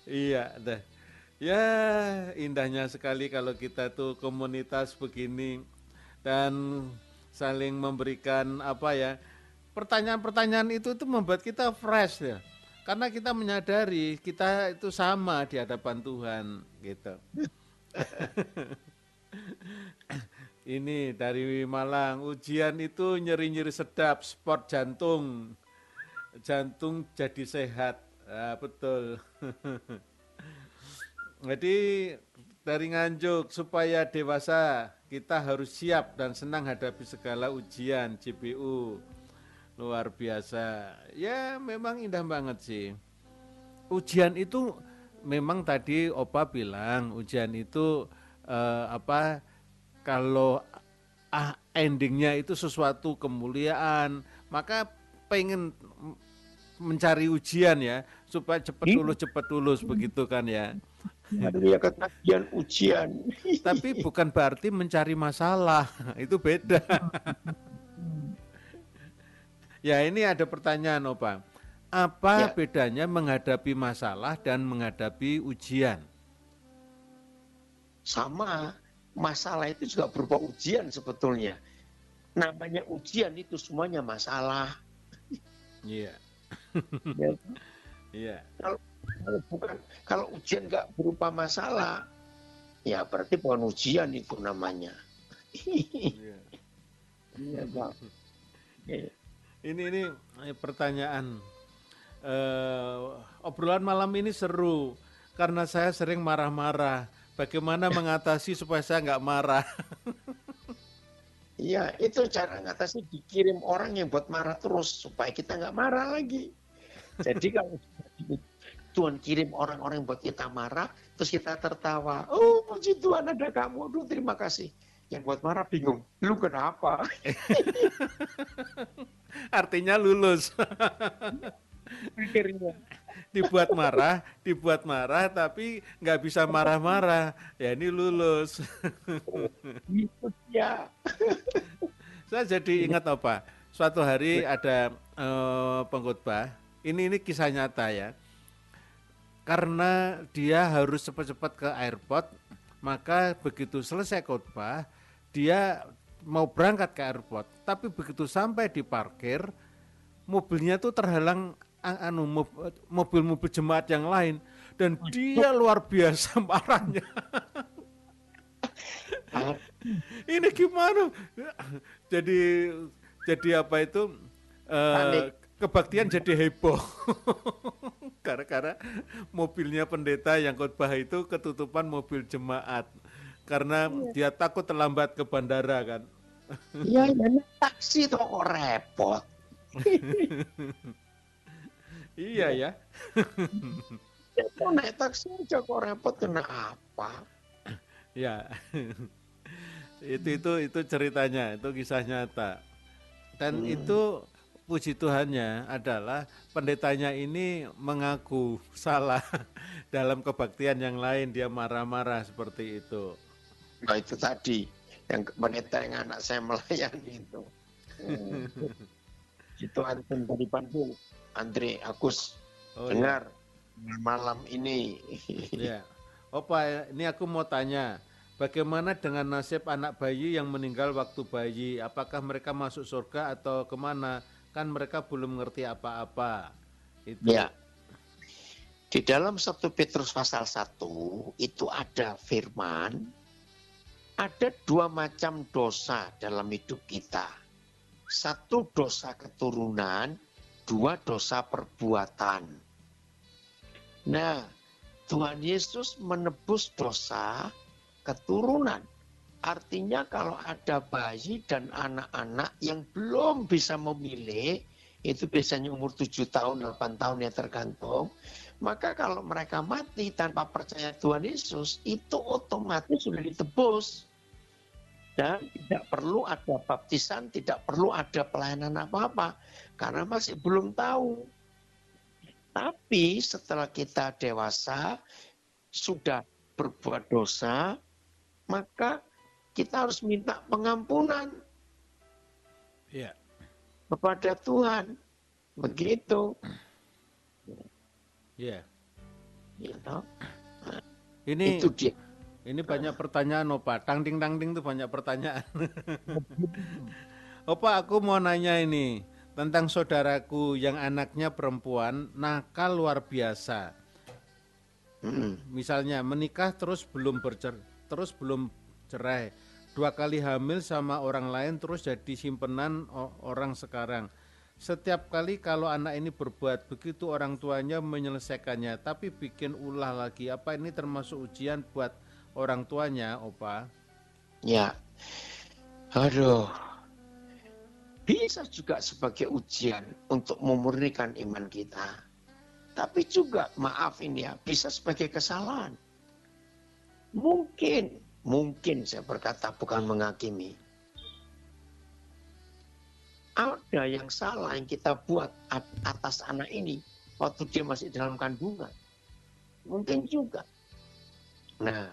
Iya, dah. Ya, indahnya sekali kalau kita tuh komunitas begini dan saling memberikan pertanyaan-pertanyaan itu tuh membuat kita fresh ya. Karena kita menyadari kita itu sama di hadapan Tuhan gitu. Ini dari Malang, ujian itu nyeri-nyeri sedap, sport jantung jadi sehat. Nah, betul. Jadi dari Nganjuk, supaya dewasa kita harus siap dan senang hadapi segala ujian. JBU luar biasa. Ya memang indah banget sih. Ujian itu memang tadi Opa bilang ujian itu kalau endingnya itu sesuatu kemuliaan, maka pengen mencari ujian ya supaya cepat lulus begitu kan ya. Ya ketagihan ujian. Tapi bukan berarti mencari masalah, itu beda. Ya ini ada pertanyaan Opa, apa bedanya menghadapi masalah dan menghadapi ujian? Sama, masalah itu juga berupa ujian sebetulnya. Namanya ujian itu semuanya masalah. Iya. Ya. Iya. Kalau ujian nggak berupa masalah, ya berarti bukan ujian itu namanya. Iya. Iya, Pak. Ini pertanyaan. Obrolan malam ini seru karena saya sering marah-marah. Bagaimana mengatasi supaya saya nggak marah? Iya, itu cara ngatasi, dikirim orang yang buat marah terus supaya kita nggak marah lagi. Jadi kalau Tuhan kirim orang-orang yang buat kita marah, terus kita tertawa. Oh, puji Tuhan ada kamu. Aduh, terima kasih. Yang buat marah bingung. Lu kenapa? Artinya lulus. Akhirnya. dibuat marah, tapi nggak bisa marah-marah. Ya ini lulus. Gitu ya. Saya jadi ingat apa? Suatu hari ada pengkhotbah. Ini kisah nyata ya. Karena dia harus cepat-cepat ke airport, maka begitu selesai khotbah, dia mau berangkat ke airport. Tapi begitu sampai di parkir, mobilnya tuh terhalang mobil-mobil jemaat yang lain, dan dia luar biasa marahnya. Ini gimana? Jadi apa itu? Kebaktian jadi heboh. Gara-gara mobilnya pendeta yang khotbah itu ketutupan mobil jemaat. Karena dia takut terlambat ke bandara kan. Iya, naik taksi tuh kok repot. Iya ya. Itu naik taksi aja kok repot, kenapa? Ya. itu ceritanya, itu kisah nyata. Dan itu puji Tuhannya adalah pendetanya ini mengaku salah dalam kebaktian yang lain, dia marah-marah seperti itu. Nah itu tadi yang pendeta yang anak saya melayani itu. Itu Anton dari Bandung, Andre Agus, dengar malam ini. Ya. Opa, ini aku mau tanya, bagaimana dengan nasib anak bayi yang meninggal waktu bayi? Apakah mereka masuk surga atau kemana? Kan mereka belum ngerti apa-apa. Itu. Ya. Di dalam 1 Petrus pasal 1 itu ada firman, ada 2 macam dosa dalam hidup kita. 1 dosa keturunan, 2 dosa perbuatan. Nah, Tuhan Yesus menebus dosa keturunan. Artinya kalau ada bayi dan anak-anak yang belum bisa memilih, itu biasanya umur 7 tahun, 8 tahun ya tergantung, maka kalau mereka mati tanpa percaya Tuhan Yesus, itu otomatis sudah ditebus. Dan tidak perlu ada baptisan, tidak perlu ada pelayanan apa-apa, karena masih belum tahu. Tapi setelah kita dewasa, sudah berbuat dosa, maka kita harus minta pengampunan kepada Tuhan. Begitu. Ya. Gitu. Ini itu dia. Ini banyak pertanyaan, Opa. Tangding itu banyak pertanyaan. Opa, aku mau nanya ini tentang saudaraku yang anaknya perempuan nakal luar biasa. Misalnya menikah terus belum cerai, 2 kali hamil sama orang lain terus jadi simpenan orang sekarang. Setiap kali kalau anak ini berbuat begitu orang tuanya menyelesaikannya, tapi bikin ulah lagi. Apa ini termasuk ujian buat orang tuanya, Opa? Ya, aduh, bisa juga sebagai ujian untuk memurnikan iman kita. Tapi juga, maaf ini ya, bisa sebagai kesalahan. Mungkin saya berkata bukan menghakimi. Ada yang salah yang kita buat atas anak ini waktu dia masih dalam kandungan. Mungkin juga. Nah,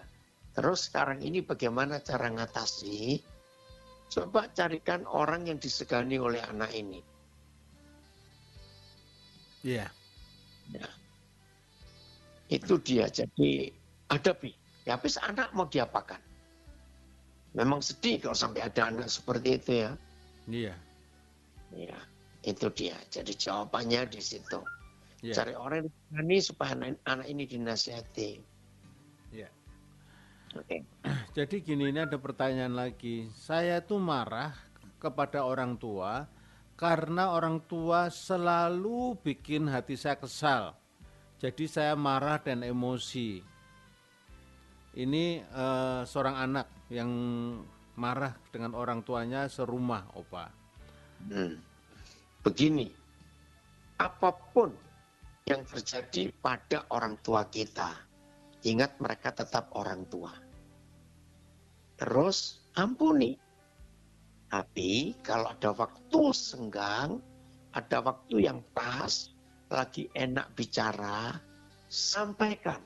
terus sekarang ini bagaimana cara ngatasi? Coba carikan orang yang disegani oleh anak ini. Iya. Nah, itu dia. Jadi hadapi. Ya habis anak mau diapakan? Memang sedih kalau sampai ada anak seperti itu ya. Iya. Ya, itu dia. Jadi jawabannya di situ. Iya. Cari orang yang berani supaya anak ini dinasihati. Iya. Oke. Jadi gini, ini ada pertanyaan lagi. Saya tuh marah kepada orang tua karena orang tua selalu bikin hati saya kesal. Jadi saya marah dan emosi. Ini seorang anak yang marah dengan orang tuanya serumah, Opa. Begini, apapun yang terjadi pada orang tua kita, ingat mereka tetap orang tua. Terus ampuni. Tapi kalau ada waktu senggang, ada waktu yang pas, lagi enak bicara, sampaikan.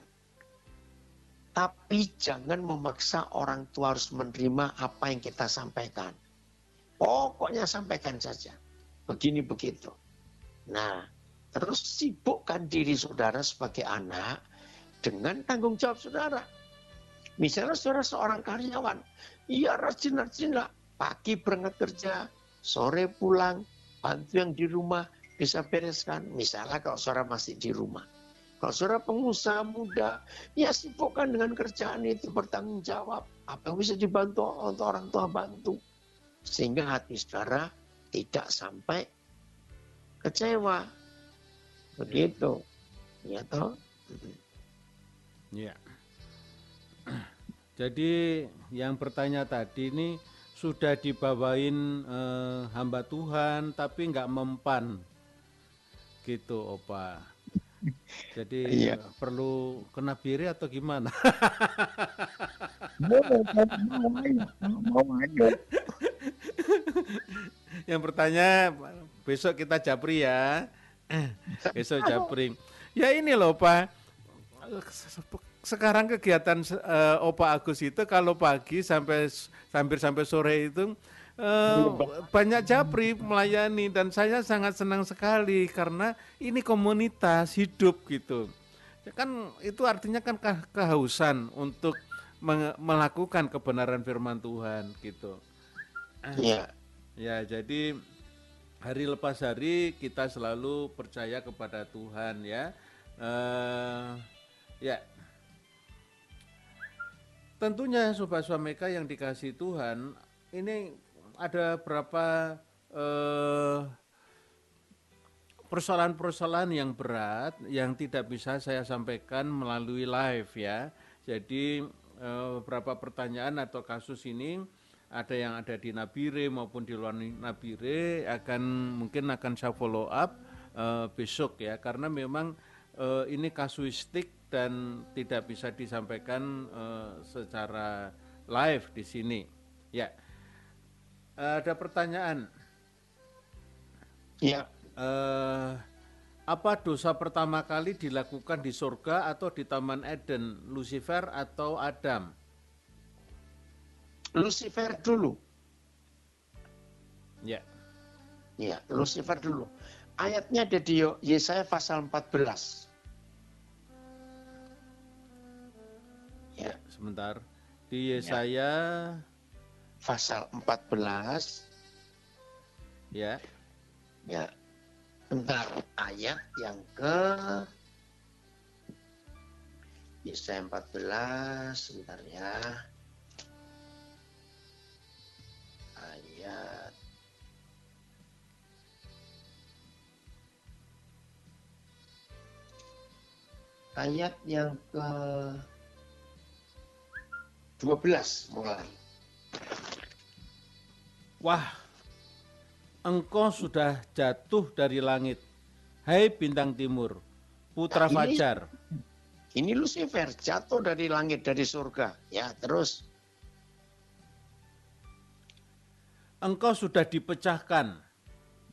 Tapi jangan memaksa orang tua harus menerima apa yang kita sampaikan. Pokoknya sampaikan saja. Begini begitu. Nah, terus sibukkan diri saudara sebagai anak dengan tanggung jawab saudara. Misalnya saudara seorang karyawan, iya rajin-rajinlah, pagi berangkat kerja, sore pulang, bantu yang di rumah bisa bereskan. Misalnya kalau saudara masih di rumah. Kalau saudara pengusaha muda, ya sibukkan dengan kerjaan itu, bertanggung jawab. Apa yang bisa dibantu untuk orang tua bantu. Sehingga hati saudara tidak sampai kecewa. Begitu. Ya toh? Ya. Jadi yang bertanya tadi ini sudah dibawain hamba Tuhan tapi nggak mempan. Gitu, Opa. Jadi perlu kena biri atau gimana? Mau aja. Yang bertanya besok kita japri ya. Besok japri. Ya ini loh Pak. Sekarang kegiatan Opa Agus itu kalau pagi sampai hampir sampai sore itu banyak japri melayani dan saya sangat senang sekali karena ini komunitas hidup gitu. Kan itu artinya kan kehausan untuk melakukan kebenaran firman Tuhan gitu. Iya. Ya, jadi hari lepas hari kita selalu percaya kepada Tuhan ya. Ya. Tentunya Sobat Swameka yang dikasihi Tuhan, ini ada berapa persoalan-persoalan yang berat yang tidak bisa saya sampaikan melalui live ya. Jadi beberapa pertanyaan atau kasus ini ada yang ada di Nabire maupun di luar Nabire mungkin akan saya follow up besok ya, karena memang ini kasuistik dan tidak bisa disampaikan secara live di sini. Ya, ada pertanyaan. Iya. Apa dosa pertama kali dilakukan di surga atau di Taman Eden, Lucifer atau Adam? Lucifer dulu. Ya. Ya, Lucifer dulu. Ayatnya ada di Yesaya pasal 14. Ya, sebentar. Di Yesaya pasal 14. Ya. Ya. Bentar, ayat yang ke Yesaya 14, sebentar ya. Ayat yang ke 12 mulai. Wah, engkau sudah jatuh dari langit, hai bintang timur, putra fajar. Ini Lucifer jatuh dari langit, dari surga. Ya, terus. Engkau sudah dipecahkan,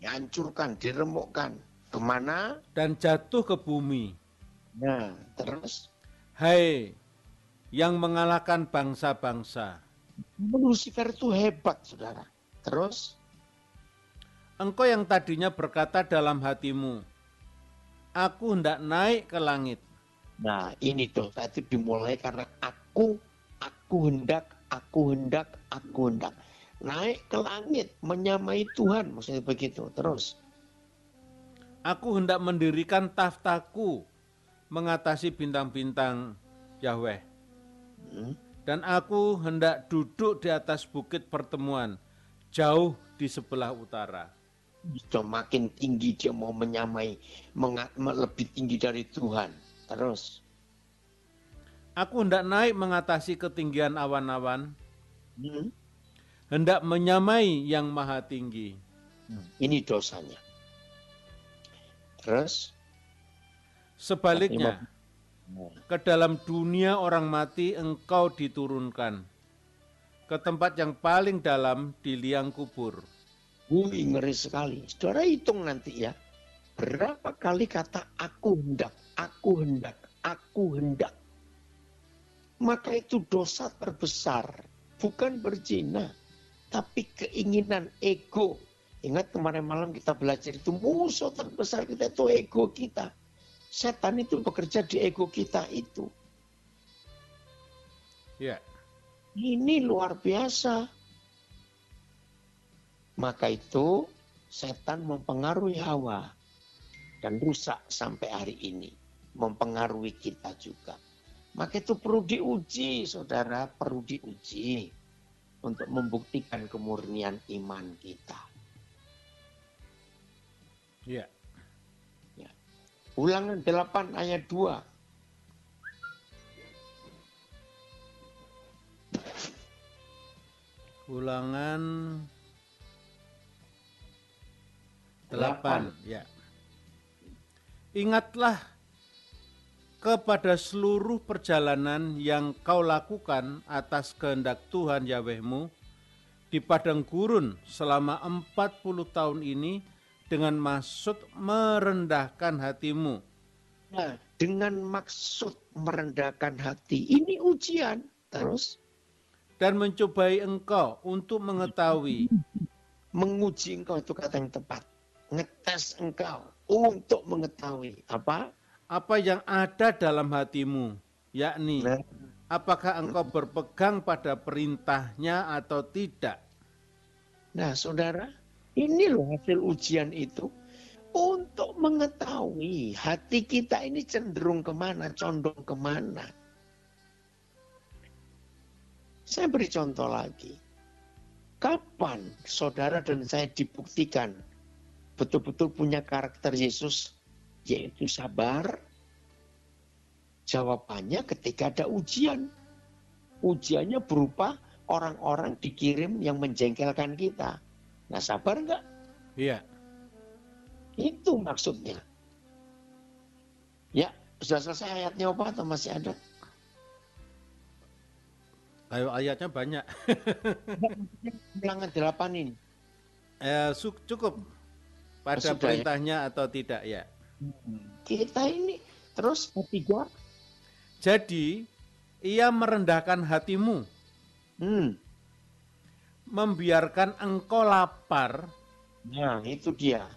dihancurkan, diremukkan. Kemana? Dan jatuh ke bumi. Nah, terus? Hai, yang mengalahkan bangsa-bangsa. Lucifer itu hebat, saudara. Terus? Engkau yang tadinya berkata dalam hatimu, aku hendak naik ke langit. Nah, ini tuh tadi dimulai karena aku hendak aku hendak, aku hendak. Naik ke langit, menyamai Tuhan, maksudnya begitu. Terus, Aku hendak mendirikan tahtaku mengatasi bintang-bintang Yahweh. hmm, Dan aku hendak duduk di atas bukit pertemuan, jauh di sebelah utara. sudah makin tinggi dia mau menyamai, lebih tinggi dari Tuhan. Terus, Aku hendak naik mengatasi ketinggian awan-awan, hmm, hendak menyamai yang maha tinggi. ini dosanya. Terus, Sebaliknya, ke dalam dunia orang mati engkau diturunkan, ke tempat yang paling dalam di liang kubur. ngeri sekali. Saudara hitung nanti ya, berapa kali kata aku hendak, aku hendak, aku hendak. Maka itu dosa terbesar, bukan berzina, tapi keinginan ego. Ingat kemarin malam kita belajar itu musuh terbesar kita itu ego kita. Setan itu bekerja di ego kita itu. Ya, Ini luar biasa. Maka itu setan mempengaruhi Hawa dan rusak sampai hari ini. Mempengaruhi kita juga. Maka itu perlu diuji, saudara, perlu diuji untuk membuktikan kemurnian iman kita. ya. Ulangan 8 ayat 2. Ulangan 8. Ya. Ingatlah kepada seluruh perjalanan yang kau lakukan atas kehendak Tuhan Yahwehmu di padang gurun selama 40 tahun ini dengan maksud merendahkan hatimu. Nah, dengan maksud merendahkan hati, ini ujian. Terus? Dan mencobai engkau untuk mengetahui. Menguji engkau itu kata yang tepat. Ngetes engkau untuk mengetahui. Apa? Apa yang ada dalam hatimu, yakni Nah, apakah engkau berpegang pada perintahnya atau tidak. nah, saudara, ini loh hasil ujian itu. Untuk mengetahui hati kita ini cenderung kemana, condong kemana. Saya beri contoh lagi. Kapan saudara dan saya dibuktikan betul-betul punya karakter Yesus, yaitu sabar? Jawabannya ketika ada ujian. Ujiannya berupa orang-orang dikirim yang menjengkelkan kita. Nah, sabar enggak? Iya. Itu maksudnya. Ya, sudah selesai ayatnya apa atau masih ada? Ayo ayatnya banyak. Ulangan 8 ini. Cukup pada Sudah, ya? perintahnya atau tidak ya. Kita ini terus ketiga. Jadi ia merendahkan hatimu, membiarkan engkau lapar. Nah, itu dia.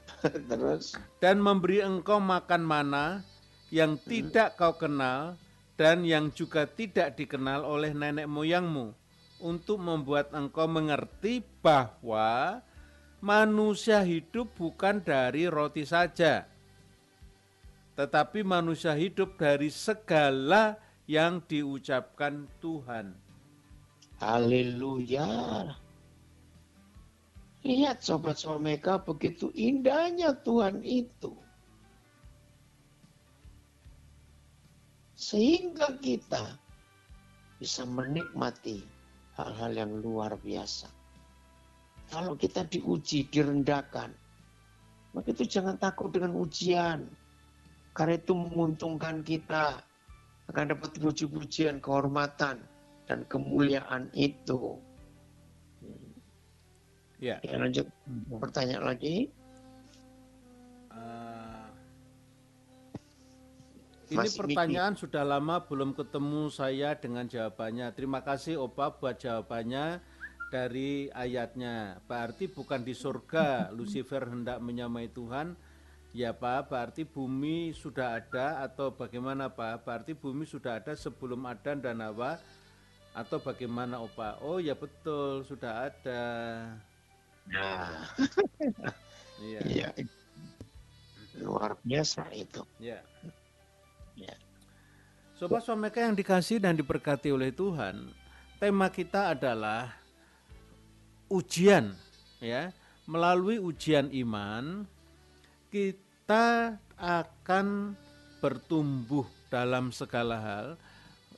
Terus. Dan memberi engkau makan mana yang tidak kau kenal dan yang juga tidak dikenal oleh nenek moyangmu, untuk membuat engkau mengerti bahwa manusia hidup bukan dari roti saja, tetapi manusia hidup dari segala yang diucapkan Tuhan. Haleluya. Lihat sobat Someka, begitu indahnya Tuhan itu. Sehingga kita bisa menikmati hal-hal yang luar biasa. Kalau kita diuji, direndahkan, maka itu jangan takut dengan ujian. Karena itu menguntungkan kita. Akan dapat puji-pujian, kehormatan, dan kemuliaan itu. Ya. Ya, lanjut. Pertanyaan lagi. Ini Mas pertanyaan Miki. Sudah lama belum ketemu saya dengan jawabannya. Terima kasih Opa buat jawabannya dari ayatnya. Berarti bukan di surga Lucifer hendak menyamai Tuhan. Ya Pak, berarti bumi sudah ada atau bagaimana Pak? Berarti bumi sudah ada sebelum Adan dan Hawa Atau bagaimana Opa? Oh ya betul, sudah ada. Nah, Iya, iya, luar biasa itu. ya. Ya. Sobat Someka yang dikasih dan diberkati oleh Tuhan, tema kita adalah ujian, ya. Melalui ujian iman, kita akan bertumbuh dalam segala hal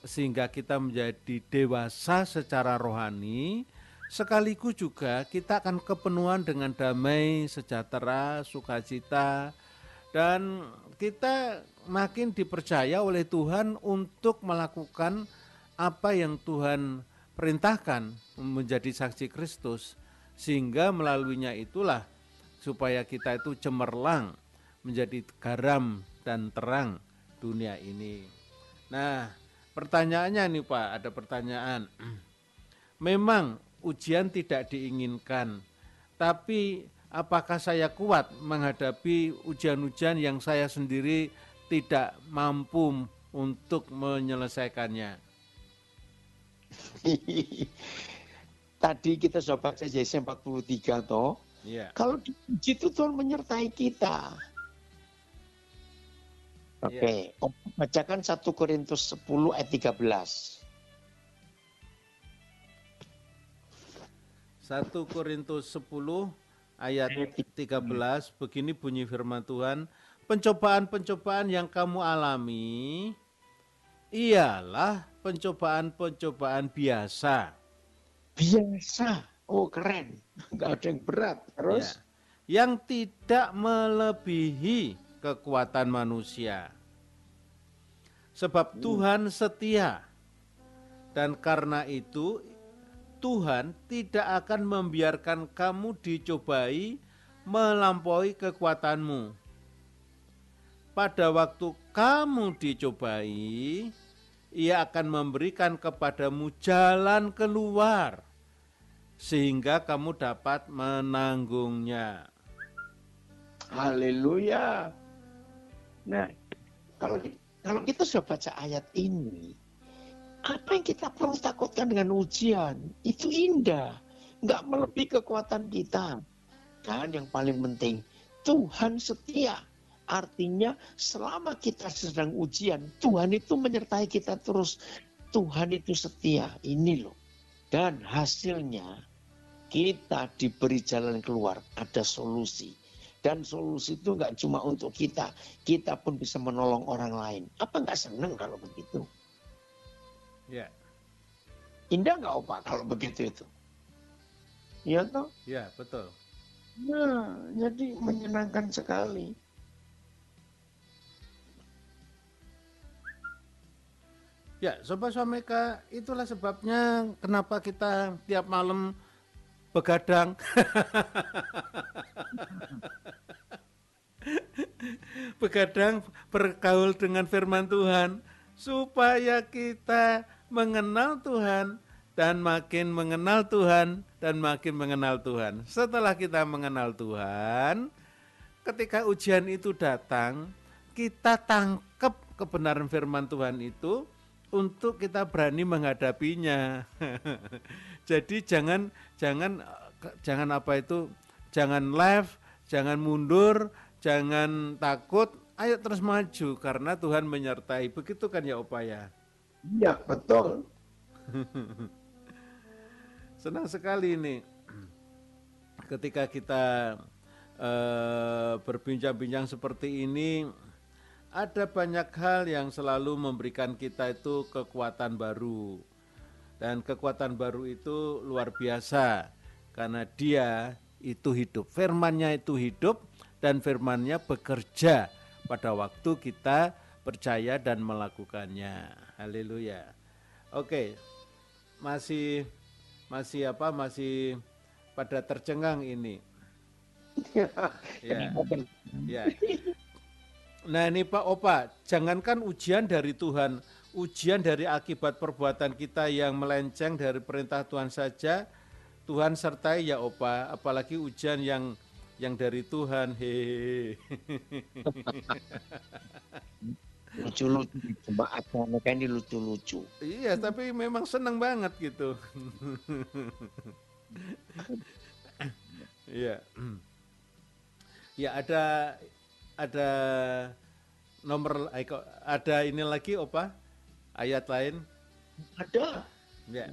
sehingga kita menjadi dewasa secara rohani, sekaligus juga kita akan kepenuhan dengan damai, sejahtera, sukacita, dan kita makin dipercaya oleh Tuhan untuk melakukan apa yang Tuhan perintahkan, menjadi saksi Kristus, sehingga melaluinya itulah supaya kita itu cemerlang menjadi garam dan terang dunia ini. Nah, pertanyaannya nih Pak, ada pertanyaan. Memang ujian tidak diinginkan, tapi apakah saya kuat menghadapi ujian-ujian yang saya sendiri tidak mampu untuk menyelesaikannya? Tadi kita sudah baca Yesaya 43 toh. Ya. Kalau diuji itu Tuhan menyertai kita. Oke, bacakan 1 Korintus 10 ayat 13. 1 Korintus 10 ayat 13, begini bunyi firman Tuhan, pencobaan-pencobaan yang kamu alami ialah pencobaan-pencobaan biasa. Biasa, oh keren, nggak ada yang berat. Terus? Ya. Yang tidak melebihi kekuatan manusia. Sebab Tuhan setia, dan karena itu Tuhan tidak akan membiarkan kamu dicobai melampaui kekuatanmu. Pada waktu kamu dicobai, Ia akan memberikan kepadamu jalan keluar, sehingga kamu dapat menanggungnya. Haleluya. Nah, kalau kita sudah baca ayat ini, apa yang kita perlu takutkan dengan ujian? Itu indah, nggak melebihi kekuatan kita. Dan yang paling penting, Tuhan setia. Artinya selama kita sedang ujian, Tuhan itu menyertai kita terus. Tuhan itu setia, ini loh. Dan hasilnya kita diberi jalan keluar, ada solusi. Dan solusi itu nggak cuma untuk kita pun bisa menolong orang lain. Apa nggak seneng kalau begitu? Ya. Indah nggak Opa kalau begitu itu? Iya toh? Ya, betul. Nah, jadi menyenangkan sekali. Ya, Sobat Swameka, itulah sebabnya kenapa kita tiap malam begadang. Begadang bergaul dengan firman Tuhan, supaya kita mengenal Tuhan, dan makin mengenal Tuhan, dan makin mengenal Tuhan. Setelah kita mengenal Tuhan, ketika ujian itu datang, kita tangkap kebenaran firman Tuhan itu, untuk kita berani menghadapinya. Jadi jangan left, jangan mundur, jangan takut, ayo terus maju karena Tuhan menyertai. Begitu kan ya Opa ya? Iya, betul. Senang sekali ini ketika kita berbincang-bincang seperti ini. Ada banyak hal yang selalu memberikan kita itu kekuatan baru. Dan kekuatan baru itu luar biasa. Karena dia itu hidup. Firman-Nya itu hidup dan firman-Nya bekerja pada waktu kita percaya dan melakukannya. Haleluya. Oke. Masih pada tercengang ini. Ya. Ya. Nah ini Pak Opa, jangankan ujian dari Tuhan, ujian dari akibat perbuatan kita yang melenceng dari perintah Tuhan saja, Tuhan sertai ya Opa, apalagi ujian yang dari Tuhan. Hehehe. lucu-lucu di jemaat mereka ini lucu-lucu. Iya, tapi memang senang banget gitu. Iya. Ya ada nomor ada ini lagi Opa ayat lain. Ada. Ya.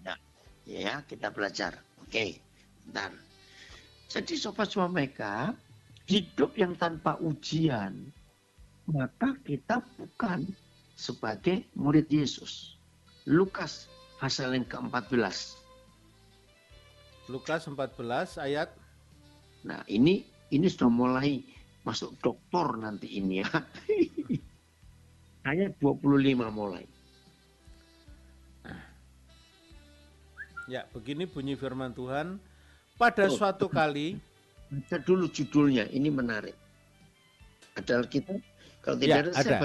Nah, ya kita belajar. Oke, bentar. Jadi Sobat Swameka, hidup yang tanpa ujian, maka kita bukan sebagai murid Yesus. Lukas pasal yang ke-14. Lukas 14 ayat. Nah, ini sudah mulai masuk doktor nanti ini ya. Ayat 25 mulai. Ya, begini bunyi firman Tuhan. Pada suatu kali, baca dulu judulnya, ini menarik. Ada Alkitab? Kalau tidak ya, ada.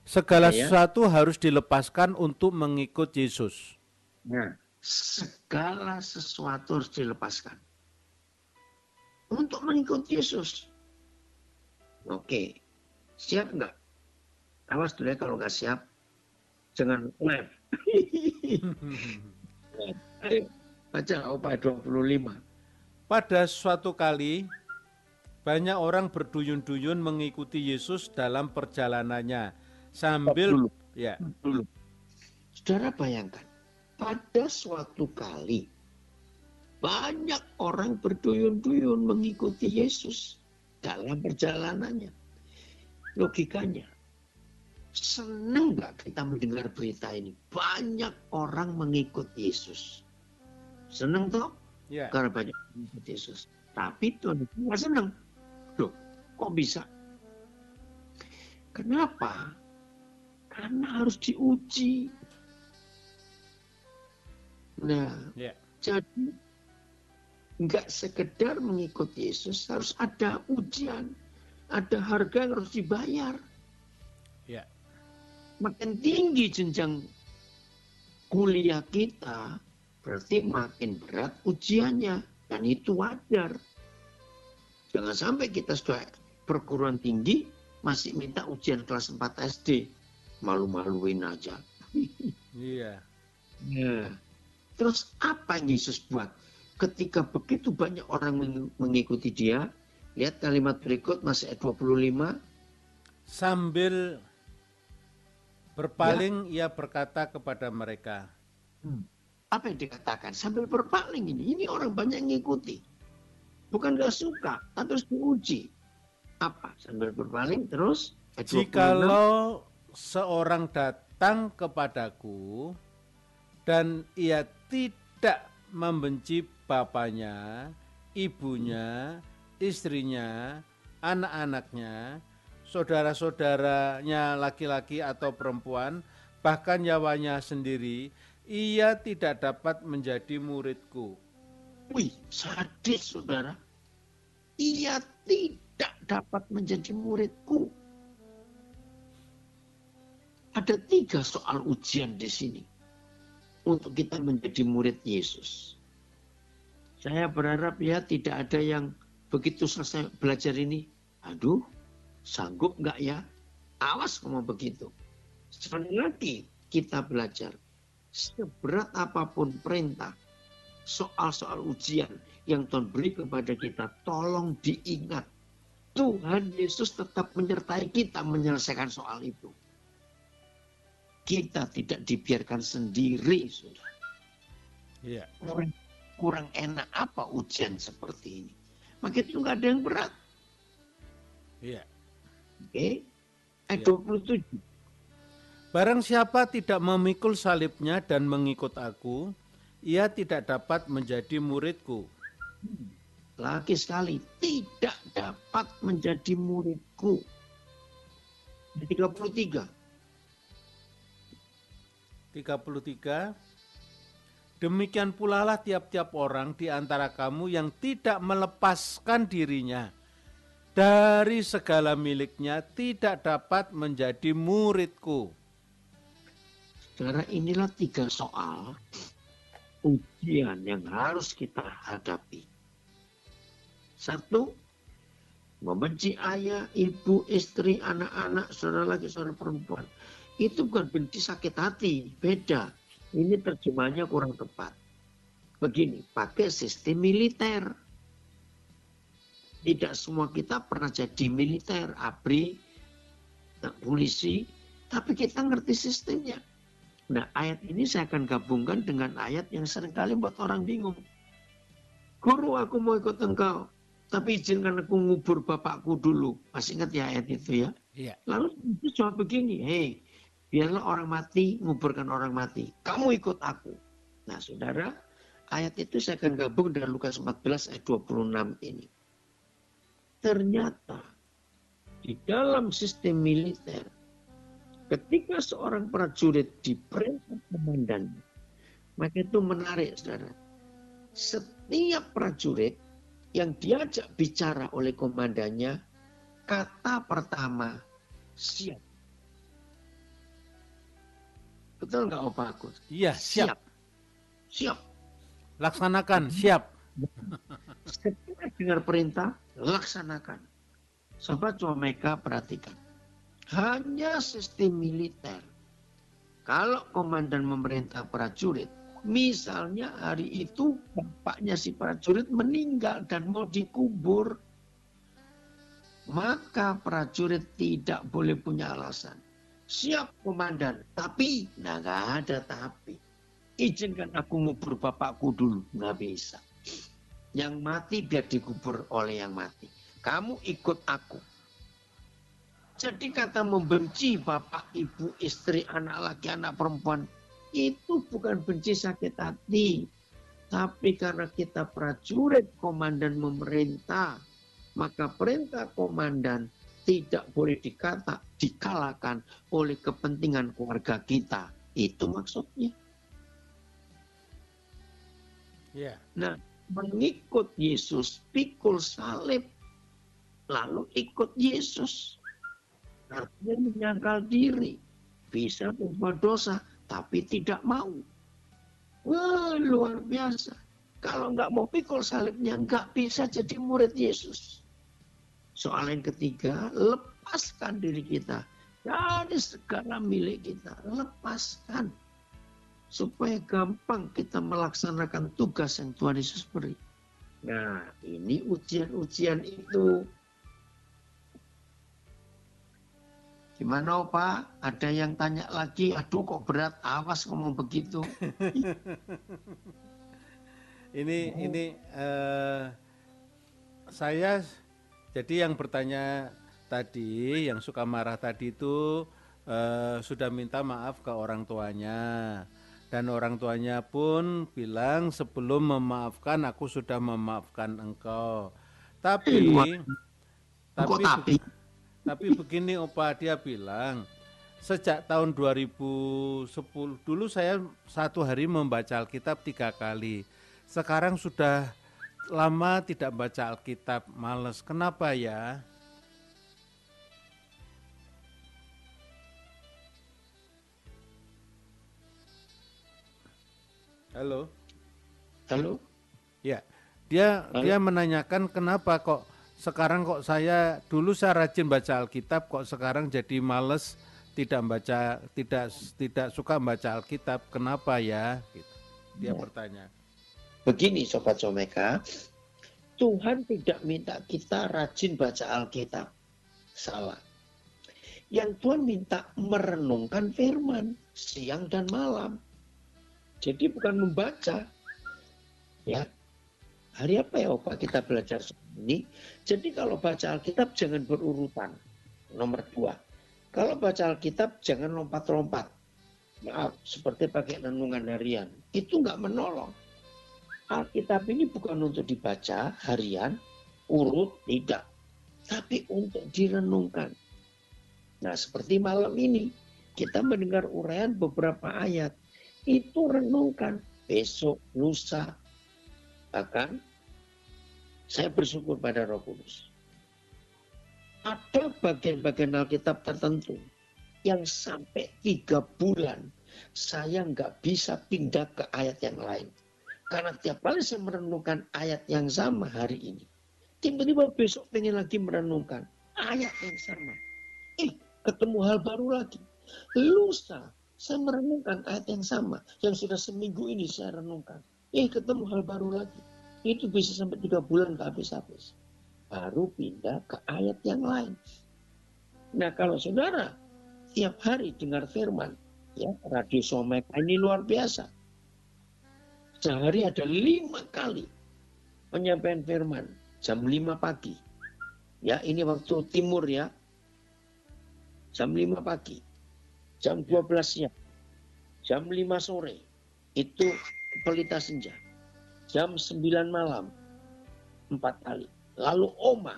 Segala sesuatu harus dilepaskan untuk mengikut Yesus. Nah, segala sesuatu harus dilepaskan untuk mengikut Yesus. Oke, siap nggak? Awas dulu ya kalau nggak siap, jangan live. Ayo, baca Opa 25. Pada suatu kali, banyak orang berduyun-duyun mengikuti Yesus dalam perjalanannya sambil dulu. Saudara bayangkan, pada suatu kali banyak orang berduyun-duyun mengikuti Yesus dalam perjalanannya. Logikanya, senang nggak kita mendengar berita ini? Banyak orang mengikut Yesus. Senang toh? Ya. Karena banyak mengikut Yesus. Tapi Tuhan itu nggak senang. Loh, kok bisa? Kenapa? Karena harus diuji. Nah, jadi nggak sekedar mengikut Yesus, harus ada ujian, ada harga yang harus dibayar. Ya. Makin tinggi jenjang kuliah kita, berarti makin berat ujiannya, dan itu wajar. Jangan sampai kita sudah perguruan tinggi masih minta ujian kelas 4 SD, malu-maluin aja. Iya. Nah, terus apa yang Yesus buat? Ketika begitu banyak orang mengikuti dia, lihat kalimat berikut masih ayat 25. Sambil berpaling ia berkata kepada mereka. Apa yang dikatakan? Sambil berpaling ini orang banyak yang ngikuti. Bukan gak suka, tapi harus diuji. Apa? Sambil berpaling terus. Jikalau seorang datang kepadaku dan ia tidak membenci bapaknya, ibunya, istrinya, anak-anaknya, saudara-saudaranya laki-laki atau perempuan, bahkan nyawanya sendiri, ia tidak dapat menjadi muridku. Wih, sadis saudara. Ia tidak dapat menjadi muridku. Ada 3 soal ujian di sini untuk kita menjadi murid Yesus. Saya berharap ya tidak ada yang begitu selesai belajar ini, aduh, sanggup nggak ya? Awas ngomong begitu. Sekali lagi kita belajar, seberat apapun perintah, soal-soal ujian yang Tuhan beri kepada kita, tolong diingat. Tuhan Yesus tetap menyertai kita menyelesaikan soal itu. Kita tidak dibiarkan sendiri, saudara. Iya. Kurang enak apa ujian seperti ini? Maka itu nggak ada yang berat. Iya. Oke. Ayat 27. Barang siapa tidak memikul salibnya dan mengikut aku, ia tidak dapat menjadi muridku. Lagi sekali, tidak dapat menjadi muridku. 33. 33. Demikian pula lah tiap-tiap orang di antara kamu yang tidak melepaskan dirinya dari segala miliknya tidak dapat menjadi muridku. Saudara, inilah 3 soal ujian yang harus kita hadapi. 1, Membenci ayah, ibu, istri, anak-anak, saudara laki, saudara perempuan. Itu bukan benci sakit hati, beda. Ini terjemahnya kurang tepat. Begini, pakai sistem militer. Tidak semua kita pernah jadi militer, ABRI, polisi, tapi kita ngerti sistemnya. Nah, ayat ini saya akan gabungkan dengan ayat yang seringkali buat orang bingung. Guru, aku mau ikut engkau, tapi izinkan aku ngubur bapakku dulu. Masih ingat ya ayat itu ya? Iya. Lalu Yesus jawab begini, hei, biarlah orang mati nguburkan orang mati. Kamu ikut aku. Nah, saudara, ayat itu saya akan gabung dengan Lukas 14 ayat 26 ini. Ternyata di dalam sistem militer, ketika seorang prajurit diperintah komandan, maka itu menarik, saudara. Setiap prajurit yang diajak bicara oleh komandannya, kata pertama, siap. Betul nggak, Pak Agus? Iya, siap. Siap. Laksanakan, siap. Setelah dengar perintah, laksanakan. Sobat Omega, perhatikan. Hanya sistem militer. Kalau komandan memerintah prajurit, misalnya hari itu bapaknya si prajurit meninggal dan mau dikubur, maka prajurit tidak boleh punya alasan. Siap komandan, tapi nggak ada tapi. Izinkan aku ngubur bapakku dulu, nggak bisa. Yang mati biar dikubur oleh yang mati. Kamu ikut aku. Jadi kata membenci bapak, ibu, istri, anak laki, anak perempuan, itu bukan benci sakit hati. Tapi karena kita prajurit, komandan memerintah, maka perintah komandan tidak boleh dikalahkan oleh kepentingan keluarga kita. Itu maksudnya. Yeah. Nah, mengikut Yesus, pikul salib, lalu ikut Yesus. Artinya menyangkal diri, bisa berbuat dosa, tapi tidak mau. Wah, luar biasa. Kalau nggak mau pikul salibnya, nggak bisa jadi murid Yesus. Soal yang ketiga, lepaskan diri kita dari segala milik kita. Lepaskan. Supaya gampang kita melaksanakan tugas yang Tuhan Yesus beri. Nah, ini ujian-ujian itu. Gimana, Pak? Ada yang tanya lagi, aduh kok berat, awas ngomong begitu. Saya jadi yang bertanya tadi, yang suka marah tadi itu sudah minta maaf ke orang tuanya. Dan orang tuanya pun bilang sebelum memaafkan aku sudah memaafkan engkau. Tapi begini Opa, dia bilang sejak tahun 2010 dulu saya satu hari membaca Alkitab 3 kali. Sekarang sudah lama tidak baca Alkitab, males. Kenapa ya? Halo. Ya, dia menanyakan kenapa kok sekarang kok saya dulu saya rajin baca Alkitab kok sekarang jadi males, tidak suka baca Alkitab. Kenapa ya? Gitu. Dia bertanya. Begini Sobat Omega, Tuhan tidak minta kita rajin baca Alkitab. Salah. Yang Tuhan minta merenungkan firman siang dan malam. Jadi bukan membaca. Ya. Hari apa ya Opa kita belajar ini? Jadi kalau baca Alkitab jangan berurutan. Nomor 2. Kalau baca Alkitab jangan lompat-lompat. Maaf, seperti pakai renungan harian. Itu nggak menolong. Alkitab ini bukan untuk dibaca harian, urut, tidak. Tapi untuk direnungkan. Nah seperti malam ini, kita mendengar uraian beberapa ayat. Itu renungkan besok, lusa. Bahkan saya bersyukur pada Roh Kudus. Ada bagian-bagian Alkitab tertentu yang sampai 3 bulan saya nggak bisa pindah ke ayat yang lain. Karena tiap kali saya merenungkan ayat yang sama hari ini, Tiba-tiba besok pengen lagi merenungkan ayat yang sama. Ketemu hal baru lagi. Lusa, saya merenungkan ayat yang sama. Yang sudah seminggu ini saya renungkan. Ketemu hal baru lagi. Itu bisa sampai 3 bulan gak habis-habis. Baru pindah ke ayat yang lain. Nah, kalau saudara tiap hari dengar firman, ya, Radio Someka ini luar biasa. Sehari ada 5 kali penyampaian firman. Jam 5 pagi. Ya, ini waktu timur ya. Jam 5 pagi. Jam 12 siang. Jam 5 sore. Itu pelita senja. Jam 9 malam. 4 kali. Lalu Oma.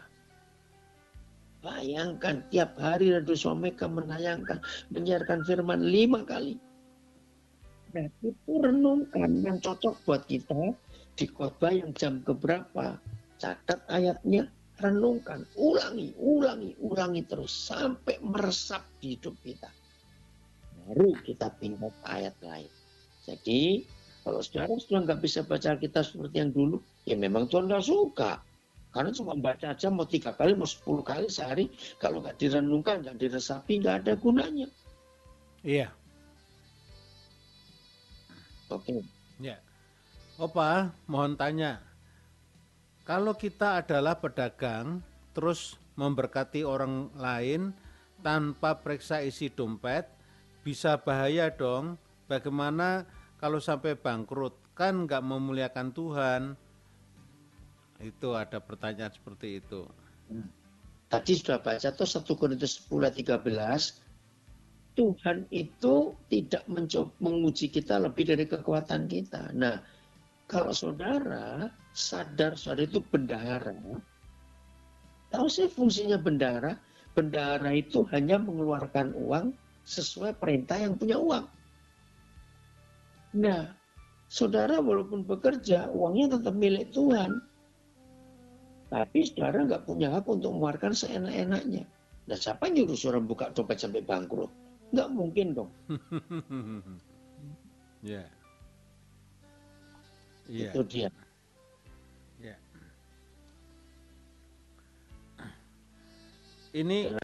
Bayangkan tiap hari Radio Someka menyiarkan firman 5 kali. Nah, itu renungkan yang cocok buat kita di khotbah yang jam keberapa. Catat ayatnya, renungkan, ulangi terus sampai meresap di hidup kita. Baru kita pindah ke ayat lain. Jadi, kalau saudara sudah nggak bisa baca Alkitab seperti yang dulu, ya memang Tuhan nggak suka. Karena cuma baca aja mau 3 kali, mau 10 kali sehari, kalau nggak direnungkan, nggak diresapi, nggak ada gunanya. Iya. Oke. Ya. Opa, mohon tanya. Kalau kita adalah pedagang, terus memberkati orang lain tanpa periksa isi dompet, bisa bahaya dong. Bagaimana kalau sampai bangkrut? Kan nggak memuliakan Tuhan. Itu ada pertanyaan seperti itu. Tadi sudah baca tuh 1 Korintus 10:13. Tuhan itu tidak menguji kita lebih dari kekuatan kita. Nah, kalau saudara sadar saudara itu bendahara, tahu sih fungsinya bendahara? Bendahara itu hanya mengeluarkan uang sesuai perintah yang punya uang. Nah, saudara walaupun bekerja, uangnya tetap milik Tuhan. Tapi saudara nggak punya hak untuk mengeluarkan seenak-enaknya. Nah, siapa nyuruh saudara buka dompet sampai bangkrut? Nggak mungkin dong. Ya. Itu dia. Ya. Ini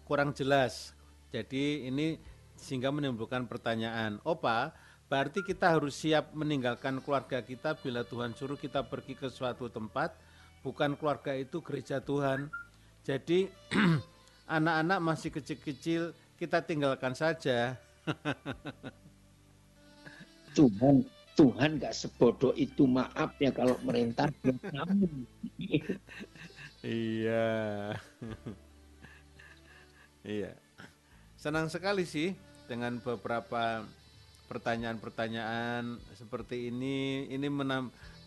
kurang jelas. Jadi ini sehingga menimbulkan pertanyaan. Opa, berarti kita harus siap meninggalkan keluarga kita bila Tuhan suruh kita pergi ke suatu tempat, bukan keluarga itu gereja Tuhan. Jadi anak-anak masih kecil-kecil, kita tinggalkan saja. Tuhan nggak sebodoh itu, maaf ya kalau merintah kamu. Iya. Iya. Senang sekali sih dengan beberapa pertanyaan-pertanyaan seperti ini. Ini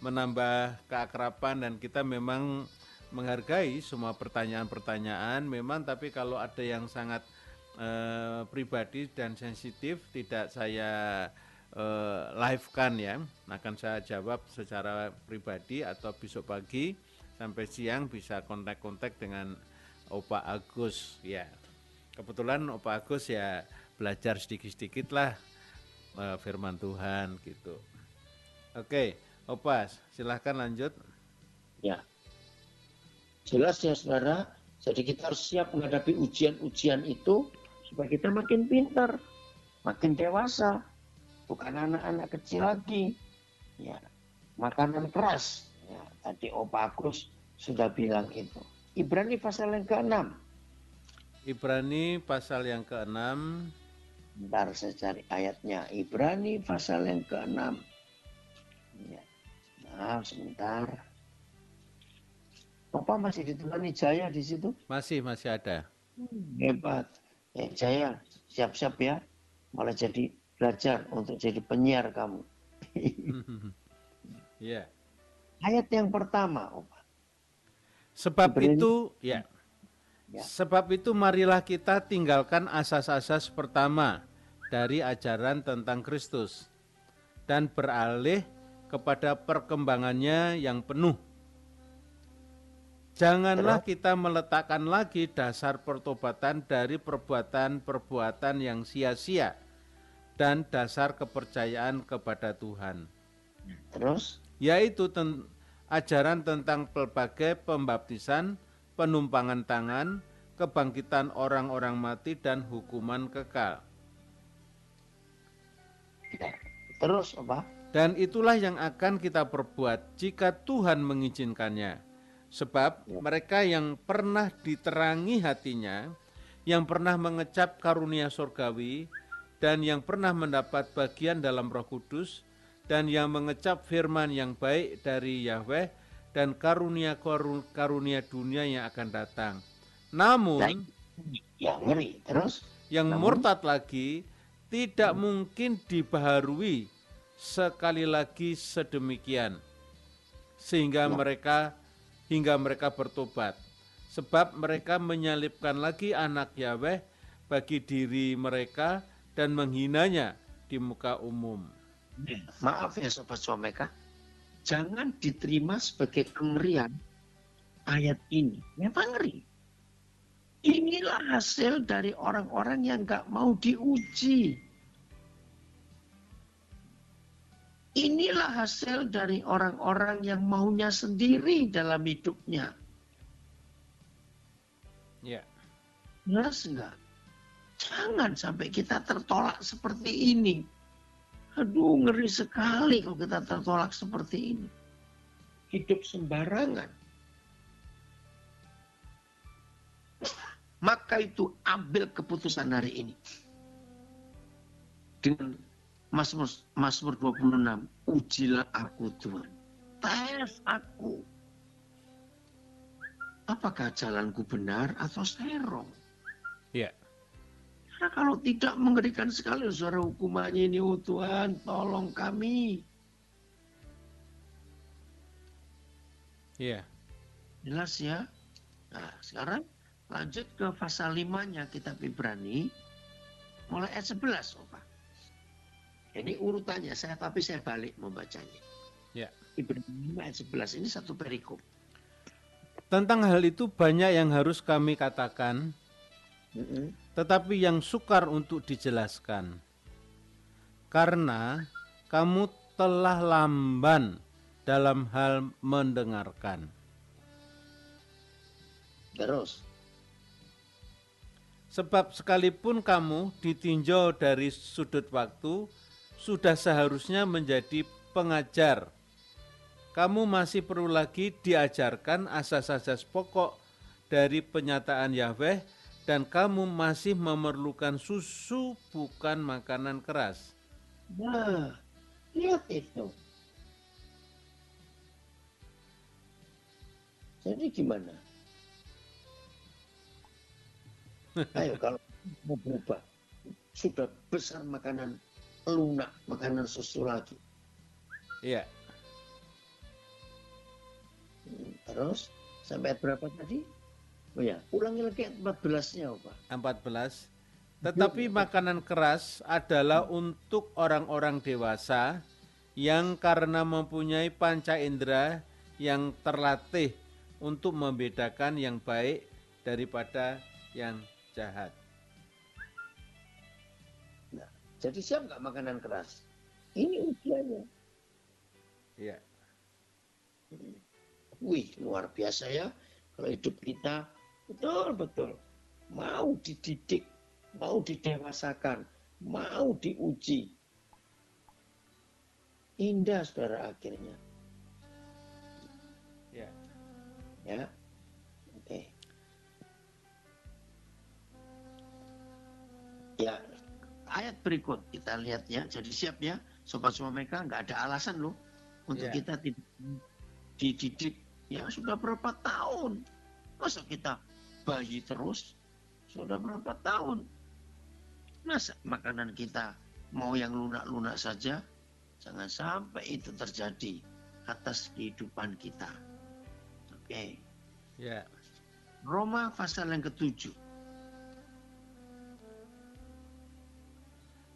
menambah keakraban dan kita memang menghargai semua pertanyaan-pertanyaan memang, tapi kalau ada yang sangat pribadi dan sensitif tidak saya live-kan ya, akan saya jawab secara pribadi atau besok pagi sampai siang bisa kontak-kontak dengan Opa Agus ya. Kebetulan Opa Agus ya belajar sedikit-sedikit lah firman Tuhan gitu. Oke, Opa silahkan lanjut. Ya. Jelas ya saudara, jadi kita harus siap menghadapi ujian-ujian itu supaya kita makin pintar, makin dewasa, bukan anak-anak kecil lagi. Ya, makanan keras. Ya, tadi Opa Agus sudah bilang itu. Ibrani pasal yang ke-6. Ibrani pasal yang ke-6. Bentar saya cari ayatnya. Ibrani pasal yang ke-6. Ya. Nah, sebentar. Bapak masih ditemani Jaya di situ? Masih ada. Hebat. Jaya, siap-siap ya. Malah jadi belajar untuk jadi penyiar kamu. Ya. Ayat yang pertama, Opa. Sebab itu marilah kita tinggalkan asas-asas pertama dari ajaran tentang Kristus dan beralih kepada perkembangannya yang penuh. Janganlah kita meletakkan lagi dasar pertobatan dari perbuatan-perbuatan yang sia-sia dan dasar kepercayaan kepada Tuhan. Terus? Yaitu ajaran tentang pelbagai pembaptisan, penumpangan tangan, kebangkitan orang-orang mati, dan hukuman kekal. Ya. Terus apa? Dan itulah yang akan kita perbuat jika Tuhan mengizinkannya. Sebab mereka yang pernah diterangi hatinya, yang pernah mengecap karunia surgawi, dan yang pernah mendapat bagian dalam Roh Kudus, dan yang mengecap firman yang baik dari Yahweh, dan karunia-karunia dunia yang akan datang. Namun, ya ngeri. Terus? Yang murtad lagi tidak mungkin dibaharui sekali lagi sedemikian sehingga mereka bertobat, sebab mereka menyalibkan lagi anak Yahweh bagi diri mereka dan menghinanya di muka umum. Maaf ya Sobat Swameka, jangan diterima sebagai kengerian ayat ini. Memang ngeri. Inilah hasil dari orang-orang yang gak mau diuji. Inilah hasil dari orang-orang yang maunya sendiri dalam hidupnya. Ya. Jelas enggak? Jangan sampai kita tertolak seperti ini. Aduh, ngeri sekali kalau kita tertolak seperti ini. Hidup sembarangan. Maka itu ambil keputusan hari ini. Dengan Mazmur 26, ujilah aku Tuhan, tes aku. Apakah jalanku benar atau serong? Ya. Karena kalau tidak mengerikan sekali suara hukumannya ini, oh Tuhan, tolong kami. Ya. Jelas ya? Nah, sekarang lanjut ke pasal 5-nya kitab Ibrani, mulai ayat 11, Opa. Ini urutannya, tapi saya balik membacanya. Ya. Ibrani 5 ayat 11 ini satu perikop. Tentang hal itu banyak yang harus kami katakan, tetapi yang sukar untuk dijelaskan. Karena kamu telah lamban dalam hal mendengarkan. Terus. Sebab sekalipun kamu ditinjau dari sudut waktu, sudah seharusnya menjadi pengajar. Kamu masih perlu lagi diajarkan asas-asas pokok dari penyataan Yahweh, dan kamu masih memerlukan susu bukan makanan keras. Nah, lihat itu. Jadi gimana? Ayo kalau mau berubah, sudah besar makanan lunak, makanan susu lagi. Iya. Terus sampai berapa tadi? Oh ya, ulangi lagi 14-nya, Pak. 14. Tetapi makanan keras adalah untuk orang-orang dewasa yang karena mempunyai panca indera yang terlatih untuk membedakan yang baik daripada yang jahat. Nah, jadi siap nggak makanan keras? Ini ujiannya. Iya. Wih, luar biasa ya. Kalau hidup kita betul-betul mau dididik, mau didewasakan, mau diuji. Indah saudara akhirnya. Ya. Ya. Oke. Ya, ayat berikut kita lihat ya. Jadi siap ya, Sobat Swameka, nggak ada alasan loh untuk kita tidak dididik. Ya sudah berapa tahun? Masa kita bayi terus? Sudah berapa tahun? Masa makanan kita mau yang lunak-lunak saja? Jangan sampai itu terjadi atas kehidupan kita. Oke. Ya. Roma pasal yang ke-7.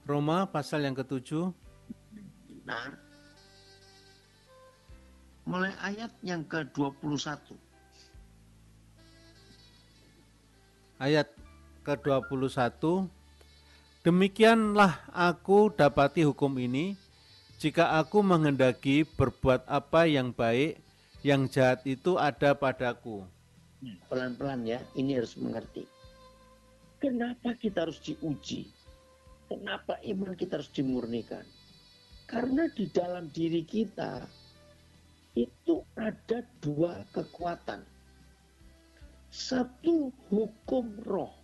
Roma pasal yang ke-7. Nah, mulai ayat yang ke-21. Ayat ke-21. Demikianlah aku dapati hukum ini, jika aku menghendaki berbuat apa yang baik, yang jahat itu ada padaku. Pelan-pelan ya, ini harus mengerti. Kenapa kita harus diuji? Kenapa iman kita harus dimurnikan? Karena di dalam diri kita itu ada dua kekuatan. Satu, hukum roh.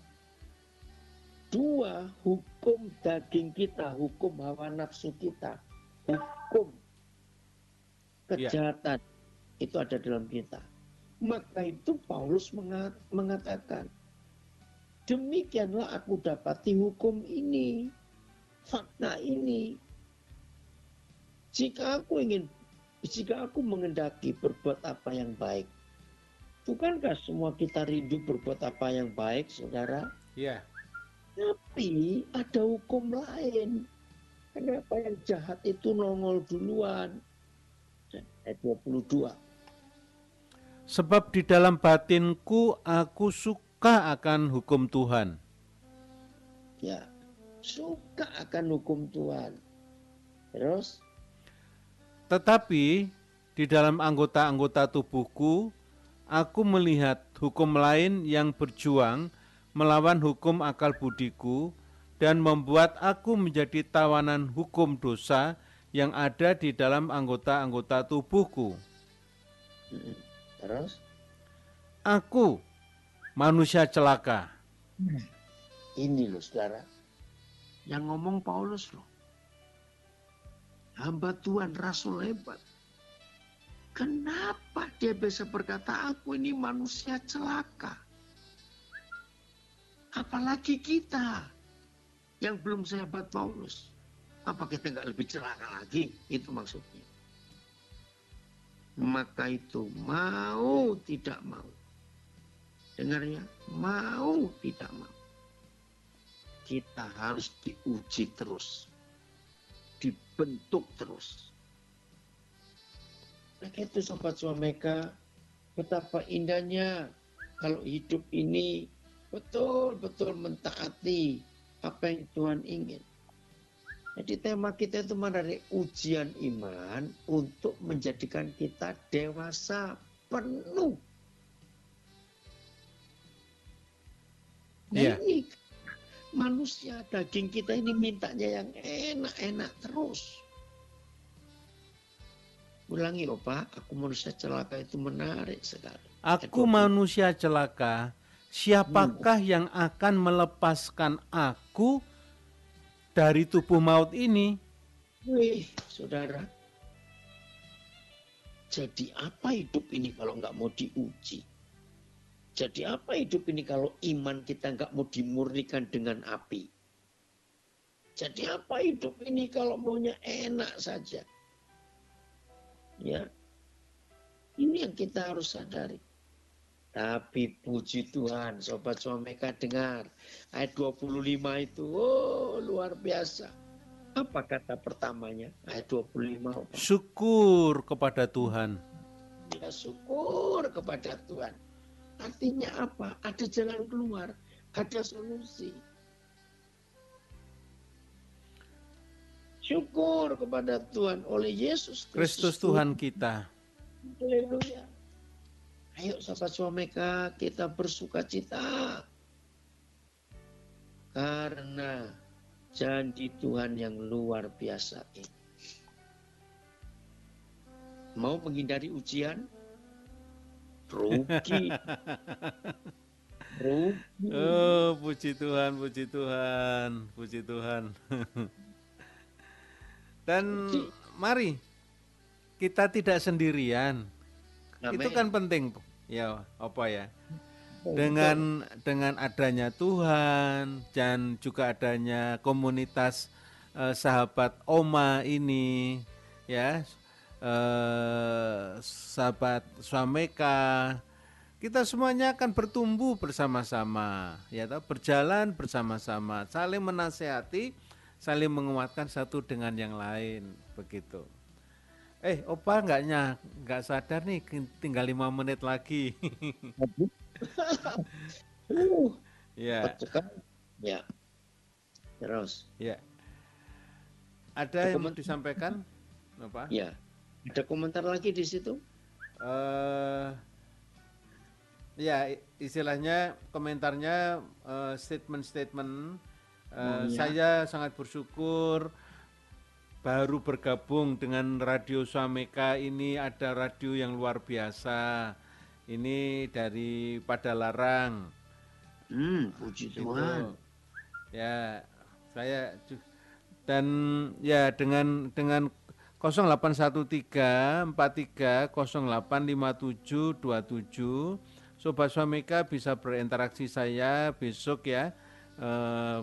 Dua, hukum daging kita, hukum hawa nafsu kita, hukum kejahatan itu ada dalam kita. Maka itu Paulus mengatakan, demikianlah aku dapati hukum ini, fakta ini. Jika aku mengendaki berbuat apa yang baik, bukankah semua kita rindu berbuat apa yang baik, saudara? Iya. Tapi ada hukum lain. Kenapa yang jahat itu nongol duluan? Ayat 22. Sebab di dalam batinku aku suka akan hukum Tuhan. Ya, suka akan hukum Tuhan. Terus? Tetapi di dalam anggota-anggota tubuhku, aku melihat hukum lain yang berjuang melawan hukum akal budiku dan membuat aku menjadi tawanan hukum dosa yang ada di dalam anggota-anggota tubuhku. Terus? Aku manusia celaka. Ini loh saudara, yang ngomong Paulus loh. Hamba Tuhan, rasul hebat. Kenapa dia bisa berkata, aku ini manusia celaka? Apalagi kita yang belum sehebat Paulus. Apa kita nggak lebih celaka lagi? Itu maksudnya. Maka itu mau tidak mau. Dengar ya, mau tidak mau. Kita harus diuji terus. Dibentuk terus. Nah itu Sobat Suameka, betapa indahnya kalau hidup ini betul-betul mentaati apa yang Tuhan ingin. Jadi tema kita itu menarik ujian iman untuk menjadikan kita dewasa penuh. Nah ini manusia daging kita ini mintanya yang enak-enak terus. Ulangi Pak, aku manusia celaka itu menarik sekali. Aku manusia celaka, siapakah yang akan melepaskan aku dari tubuh maut ini? Wih, saudara. Jadi apa hidup ini kalau nggak mau diuji? Jadi apa hidup ini kalau iman kita nggak mau dimurnikan dengan api? Jadi apa hidup ini kalau maunya enak saja? Ya, ini yang kita harus sadari. Tapi puji Tuhan, Sobat Suameka dengar. Ayat 25 itu, oh luar biasa. Apa kata pertamanya? Ayat 25. Apa? Syukur kepada Tuhan. Ya syukur kepada Tuhan. Artinya apa? Ada jalan keluar, ada solusi. Syukur kepada Tuhan oleh Yesus Kristus Tuhan kita. Haleluya. Ayo Sobat Suameka, kita bersuka cita. Karena janji Tuhan yang luar biasa ini. Mau menghindari ujian? Rugi. Rugi. Oh, puji Tuhan, puji Tuhan, puji Tuhan. Dan mari kita tidak sendirian. Amen. Itu kan penting ya, apa ya? Dengan adanya Tuhan dan juga adanya komunitas sahabat Oma ini ya, sahabat Suameka, kita semuanya akan bertumbuh bersama-sama, ya, berjalan bersama-sama, saling menasehati, saling menguatkan satu dengan yang lain, begitu. Opa nggak sadar nih, tinggal 5 menit lagi. Ya. Ya. Terus. Ya. Ada yang mau disampaikan, Opa? Ya. Ada komentar lagi di situ? eh ya istilahnya komentarnya statement-statement Oh ya. saya sangat bersyukur baru bergabung dengan Radio Swameka ini, ada radio yang luar biasa. Ini dari Padalarang. Puji Itu Tuhan. ya saya dan ya dengan 081343085727 Sobat Swameka bisa berinteraksi saya besok ya.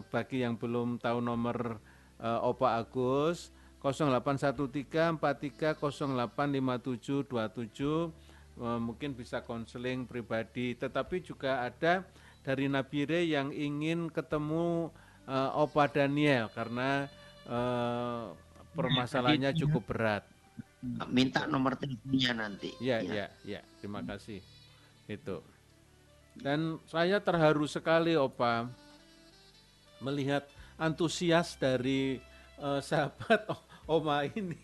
Bagi yang belum tahu nomor Opa Agus 081343085727 mungkin bisa konseling pribadi, tetapi juga ada dari Nabire yang ingin ketemu Opa Daniel karena Ya, tadi permasalahannya cukup berat. minta Itu. nomor teleponnya nanti. Ya, Ya. ya, ya. Terima kasih. Itu. Dan saya terharu sekali, Opa, melihat antusias dari sahabat Oma ini.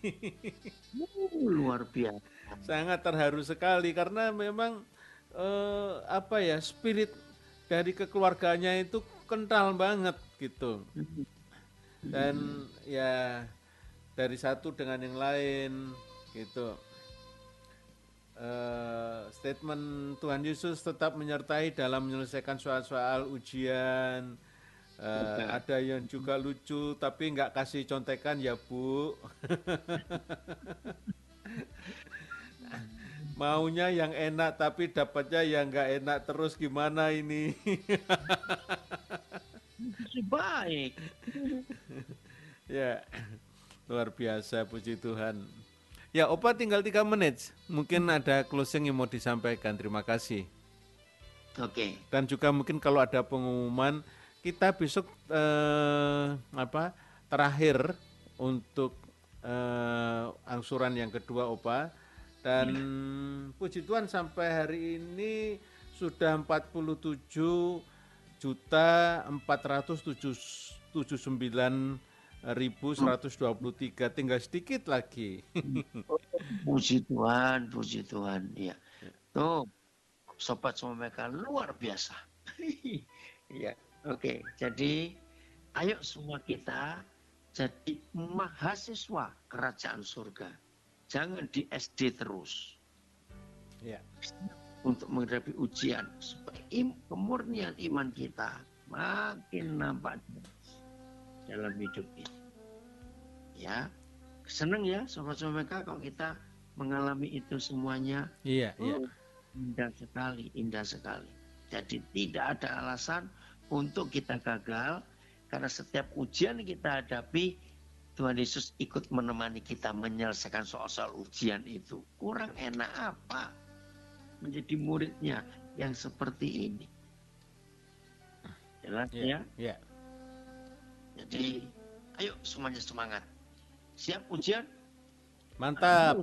Luar biasa. Sangat terharu sekali karena memang apa ya, spirit dari kekeluarganya itu kental banget gitu. Dan ya dari satu dengan yang lain gitu. Statement Tuhan Yesus tetap menyertai dalam menyelesaikan soal-soal ujian. Ada yang juga lucu tapi nggak kasih contekan ya Bu. Maunya yang enak tapi dapatnya yang nggak enak terus, gimana ini? Masih baik. Ya, luar biasa, puji Tuhan. Ya, Opa tinggal 3 menit. Mungkin ada closing yang mau disampaikan. Terima kasih. Oke. Dan juga mungkin kalau ada pengumuman, kita besok terakhir untuk angsuran yang kedua, Opa. Dan puji Tuhan sampai hari ini sudah 47.479.123, tinggal sedikit lagi. Puji Tuhan, puji Tuhan. Ya. Tuh, Sobat Swameka luar biasa. Ya. Oke, jadi ayo semua kita jadi mahasiswa kerajaan surga. Jangan di SD terus. Ya. Untuk menghadapi ujian supaya kemurnian iman kita makin nampak dalam hidup ini. Ya, senang ya Sobat Swameka kalau kita mengalami itu semuanya. Iya, iya. Indah sekali, indah sekali. Jadi tidak ada alasan untuk kita gagal, karena setiap ujian yang kita hadapi, Tuhan Yesus ikut menemani kita menyelesaikan soal-soal ujian itu. Kurang enak apa menjadi muridnya yang seperti ini? Jelas ya? Ya. Jadi ayo semuanya semangat. Siap ujian? Mantap.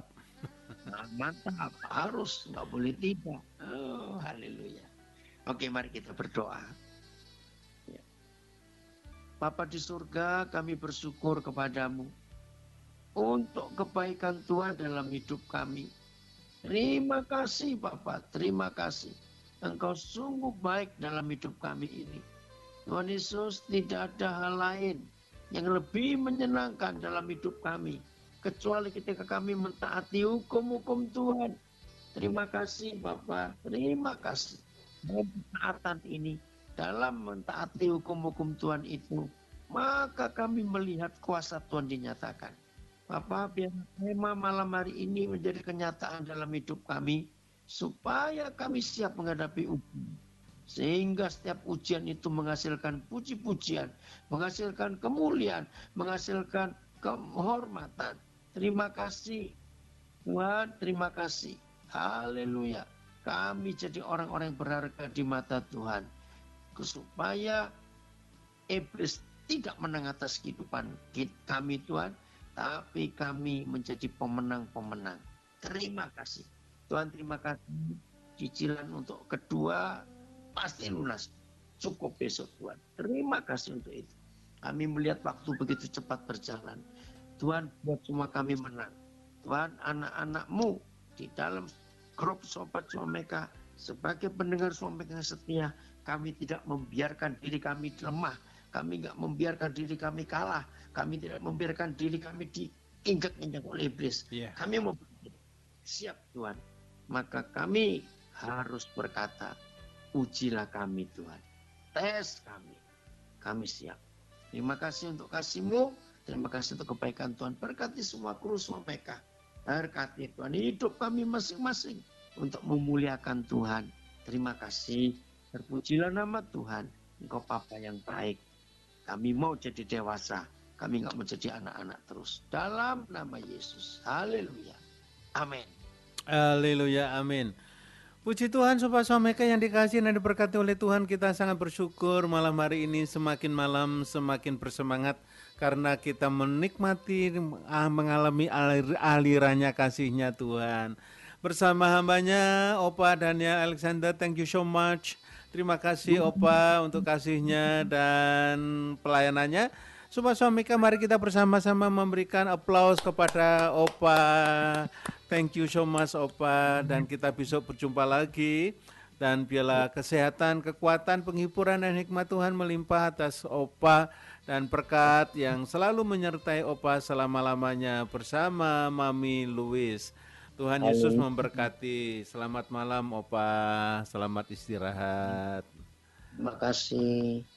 Mantap, harus, nggak boleh tidak. Oh, haleluya. Oke, mari kita berdoa. Ya. Bapa di surga, kami bersyukur kepadamu untuk kebaikan Tuhan dalam hidup kami. Terima kasih Bapa, terima kasih. Engkau sungguh baik dalam hidup kami ini. Tuhan Yesus, tidak ada hal lain yang lebih menyenangkan dalam hidup kami kecuali ketika kami mentaati hukum-hukum Tuhan. Terima kasih Bapa, terima kasih. Dalam ketaatan ini, dalam mentaati hukum-hukum Tuhan itu, maka kami melihat kuasa Tuhan dinyatakan. Bapa, biar tema malam hari ini menjadi kenyataan dalam hidup kami, supaya kami siap menghadapi ujian. Sehingga setiap ujian itu menghasilkan puji-pujian, menghasilkan kemuliaan, menghasilkan kehormatan. Terima kasih Tuhan, terima kasih. Haleluya. Kami jadi orang-orang yang berharga di mata Tuhan. Supaya iblis tidak menang atas kehidupan kami Tuhan, tapi kami menjadi pemenang-pemenang. Terima kasih. Tuhan, terima kasih. Cicilan untuk kedua pasti lunas. Cukup besok Tuhan. Terima kasih untuk itu. Kami melihat waktu begitu cepat berjalan. Tuhan, buat semua kami menang. Tuhan, anak-anak-Mu di dalam grup Sobat Swameka, sebagai pendengar Swameka yang setia, kami tidak membiarkan diri kami lemah, kami nggak membiarkan diri kami kalah, kami tidak membiarkan diri kami diinjak-injak oleh iblis. Yeah. Kami mau siap Tuhan, maka kami harus berkata, ujilah kami Tuhan, tes kami siap. Terima kasih untuk kasih-Mu, terima kasih untuk kebaikan Tuhan. Berkati semua kru Swameka, berkati Tuhan hidup kami masing-masing untuk memuliakan Tuhan. Terima kasih, terpujilah nama Tuhan. Engkau Bapa yang baik. Kami mau jadi dewasa, kami nggak mau jadi anak-anak terus. Dalam nama Yesus, haleluya, amin. Haleluya, amin. Puji Tuhan, Sobat Swameka yang dikasihi dan diberkati oleh Tuhan, kita sangat bersyukur malam hari ini semakin malam semakin bersemangat karena kita menikmati, mengalami alirannya kasih-Nya Tuhan. Bersama hambanya, Opa Daniel Alexander, thank you so much. Terima kasih Opa untuk kasih-Nya dan pelayanannya. Sobat Swameka, mari kita bersama-sama memberikan aplaus kepada Opa. Thank you so much Opa, dan kita besok berjumpa lagi. Dan biarlah kesehatan, kekuatan, penghiburan dan hikmat Tuhan melimpah atas Opa dan berkat yang selalu menyertai Opa selama-lamanya bersama Mami Louis. Tuhan Yesus memberkati. Selamat malam Opa, selamat istirahat. Terima kasih.